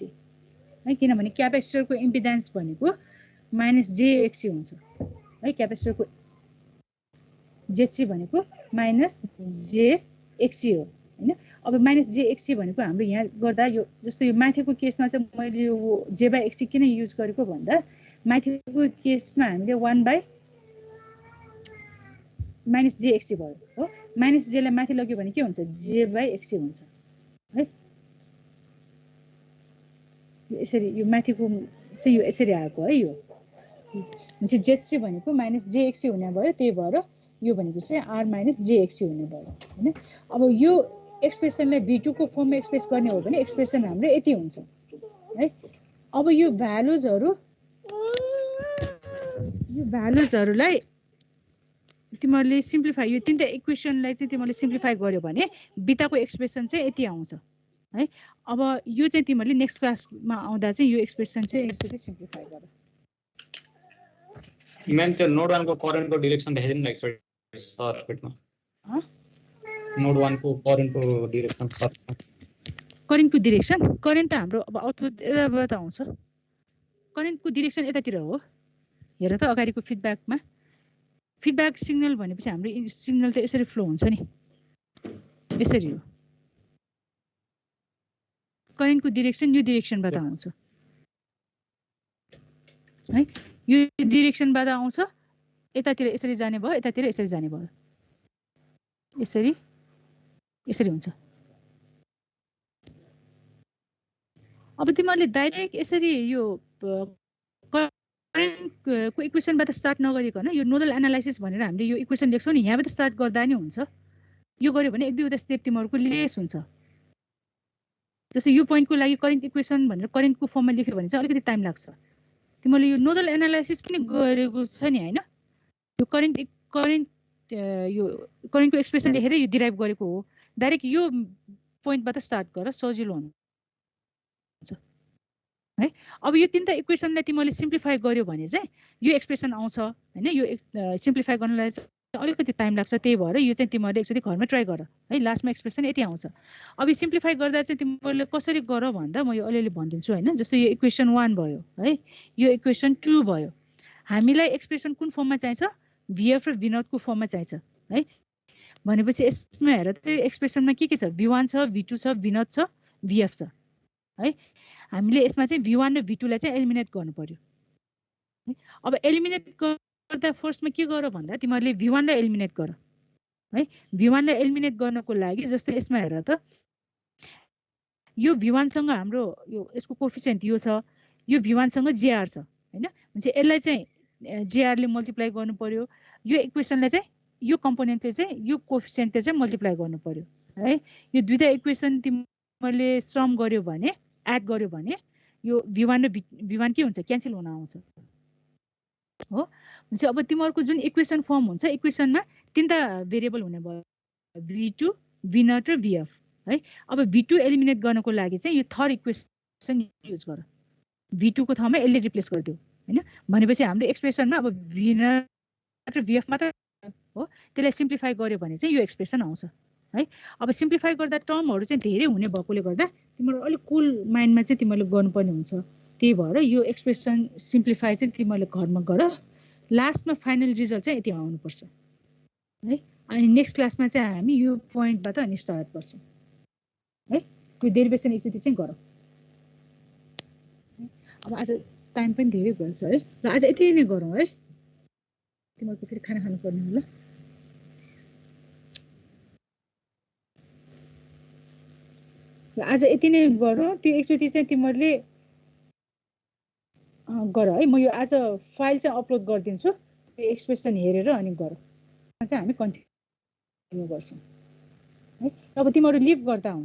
है। किनभने क्यापेसिटरको इम्पिडेन्स भनेको माइनस JXC हुन्छ है। क्यापेसिटरको ZC भनेको माइनस JXC हो हैन। अब माइनस JXC भनेको हाम्रो यहाँ गर्दा यो जस्तो यो माथिको केसमा चाहिँ मैले यो J/XC किन युज गरेको भन्दा माथिको केसमा हामीले 1 बाइ माइनस JXC भयो हो। माइनस J लाई माथि लग्यो भने के हुन्छ? J/XC हुन्छ है। यसरी यो माथिको चाहिँ यो यसरी आएको है। यो चाहिँ ZC भनेको माइनस JXC हुने भयो, त्यही भएर यो भनेको चाहिँ R माइनस JXC हुने भयो हैन। अब यो एक्सप्रेसनलाई V2 को फर्ममा एक्सप्रेस गर्ने हो भने एक्सप्रेसन हाम्रो यति हुन्छ है। अब यो भ्यालुजहरु यो भ्यालुजहरूलाई तिमीहरूले सिम्प्लिफाई यो तीनटा इक्वेसनलाई चाहिँ तिमीहरूले सिम्प्लिफाई गर्यो भने बिटाको एक्सप्रेसन चाहिँ यति आउँछ है। अब यो चाहिँ तिमीहरूले नेक्स्ट क्लासमा आउँदा चाहिँ यो एक्सप्रेसन चाहिँ यसरी सिम्प्लिफाई गर। मैम त्यो नोड 1 को करेन्टको डाइरेक्सन देखाइदिनु न एकचोटि सर्किटमा। नोड 1 को करेन्टको डाइरेक्सन सर्किटमा। करेन्टको डाइरेक्सन करेन्ट त हाम्रो अब आउटपुट यताबाट आउँछ। करेन्टको डाइरेक्सन यतातिर हो। हेर त अगाडिको फिडब्याकमा फिडब्याक सिग्नल भनेपछि हाम्रो सिग्नल त यसरी फ्लो हुन्छ नि, यसरी हो। करेन्टको डाइरेक्सन यो डाइरेक्सनबाट आउँछ है। यो डाइरेक्सनबाट आउँछ, यतातिर यसरी जाने भयो, यतातिर यसरी जाने भयो, यसरी यसरी हुन्छ। अब तिमीहरूले डाइरेक्ट यसरी यो करेन्टको इक्वेसनबाट स्टार्ट नगरिकन यो नोडल एनालाइसिस भनेर हामीले यो इक्वेसन लेख्छौँ नि, यहाँबाट स्टार्ट गर्दा नि हुन्छ। यो गर्यो भने एक दुईवटा स्टेप तिमीहरूको लेस हुन्छ। जस्तो यो पोइन्टको लागि करेन्ट इक्वेसन भनेर करेन्टको फर्ममा लेख्यो भने चाहिँ अलिकति टाइम लाग्छ। तिमीहरूले यो नोडल एनालाइसिस पनि गरेको छ नि हैन, यो करेन्टको एक्सप्रेसन लेखेर यो डिराइभ गरेको हो। डाइरेक्ट यो पोइन्टबाट स्टार्ट गर, सजिलो हुन्छ है। अब यो तीनटा इक्वेसनलाई तिमीहरूले सिम्प्लिफाई गर्यो भने चाहिँ यो एक्सप्रेसन आउँछ हैन। यो सिम्प्लिफाई गर्नलाई चाहिँ अलिकति टाइम लाग्छ, त्यही भएर यो चाहिँ तिमीहरूले एकचोटि घरमा ट्राई गर है। लास्टमा एक्सप्रेसन यति आउँछ। अब यो सिम्प्लिफाई गर्दा चाहिँ तिमीहरूले कसरी गर भन्दा म यो अलिअलि भनिदिन्छु हैन। जस्तो यो इक्वेसन 1 भयो है, यो इक्वेसन 2 भयो। हामीलाई एक्सप्रेसन कुन फर्ममा चाहिन्छ? VF र V0 को फर्ममा चाहिन्छ है। भनेपछि यसमा हेर त एक्सप्रेसनमा के छ? V1 छ, V2 छ, V0 छ, VF छ है। हामीले यसमा चाहिँ V1 र V2 लाई चाहिँ एलिमिनेट गर्नु पर्यो। अब एलिमिनेट गर्दा फर्स्टमा के गर भन्दा तिमीहरूले V1 लाई एलिमिनेट गर है। V1 लाई एलिमिनेट गर्नको लागि जस्तो यसमा हेर त यो V1 सँग हाम्रो यो यसको कोएफिसिएन्ट यो छ, यो V1 सँग JR छ हैन। भने यसलाई चाहिँ JR ले मल्टिप्लाई गर्नु पर्यो। यो इक्वेसनलाई चाहिँ यो कम्पोनेन्टले चाहिँ यो कोएफिसिएन्टले चाहिँ मल्टिप्लाई गर्नु पर्यो है। यो दुईटा इक्वेसन तिमीहरूले सम गर्यो भने, एड गर्यो भने यो V1 र V1 के हुन्छ? क्यान्सल हुन आउँछ हो। हुन्छ अब तिमीहरूको जुन इक्वेसन फर्म हुन्छ, इक्वेसनमा तीनटा भेरिएबल हुने भयो, V2, V0 र VF है। अब V2 एलिमिनेट गर्नको लागि चाहिँ यो थर्ड इक्वेसन युज गर। V2 को ठाउँमा यसले रिप्लेस गरिदियो हैन। भनेपछि हाम्रो एक्सप्रेसनमा अब V0 र VF मात्र हो। त्यसलाई सिम्प्लिफाई गर्यो भने चाहिँ यो एक्सप्रेसन आउँछ है। अब सिम्प्लिफाई गर्दा टर्महरू चाहिँ धेरै हुने भएकोले गर्दा तिमीहरू अलिक कुल माइन्डमा चाहिँ तिमीहरूले गर्नुपर्ने हुन्छ। त्यही भएर यो एक्सप्रेसन सिम्प्लिफाई चाहिँ तिमीहरूले घरमा गर। लास्टमा फाइनल रिजल्ट चाहिँ यति आउनुपर्छ है। अनि नेक्स्ट क्लासमा चाहिँ हामी यो पोइन्टबाट अनि स्टार्ट गर्छौँ है। त्यो डेरिभेसन एकचोटि चाहिँ गर। अब आज टाइम पनि धेरै गएछ है। ल आज यति नै गरौँ है। तिमीहरूको फेरि खाना खानुपर्ने होला। आज यति नै गरौँ। त्यो एकचोटि चाहिँ तिमीहरूले गर है। म यो आज फाइल चाहिँ अपलोड गरिदिन्छु, त्यो एक्सप्रेसन हेरेर अनि गर। चाहिँ हामी कन्टिन्यू गर्छौँ है। अब तिमीहरू लिभ गर्दा हुन्छ।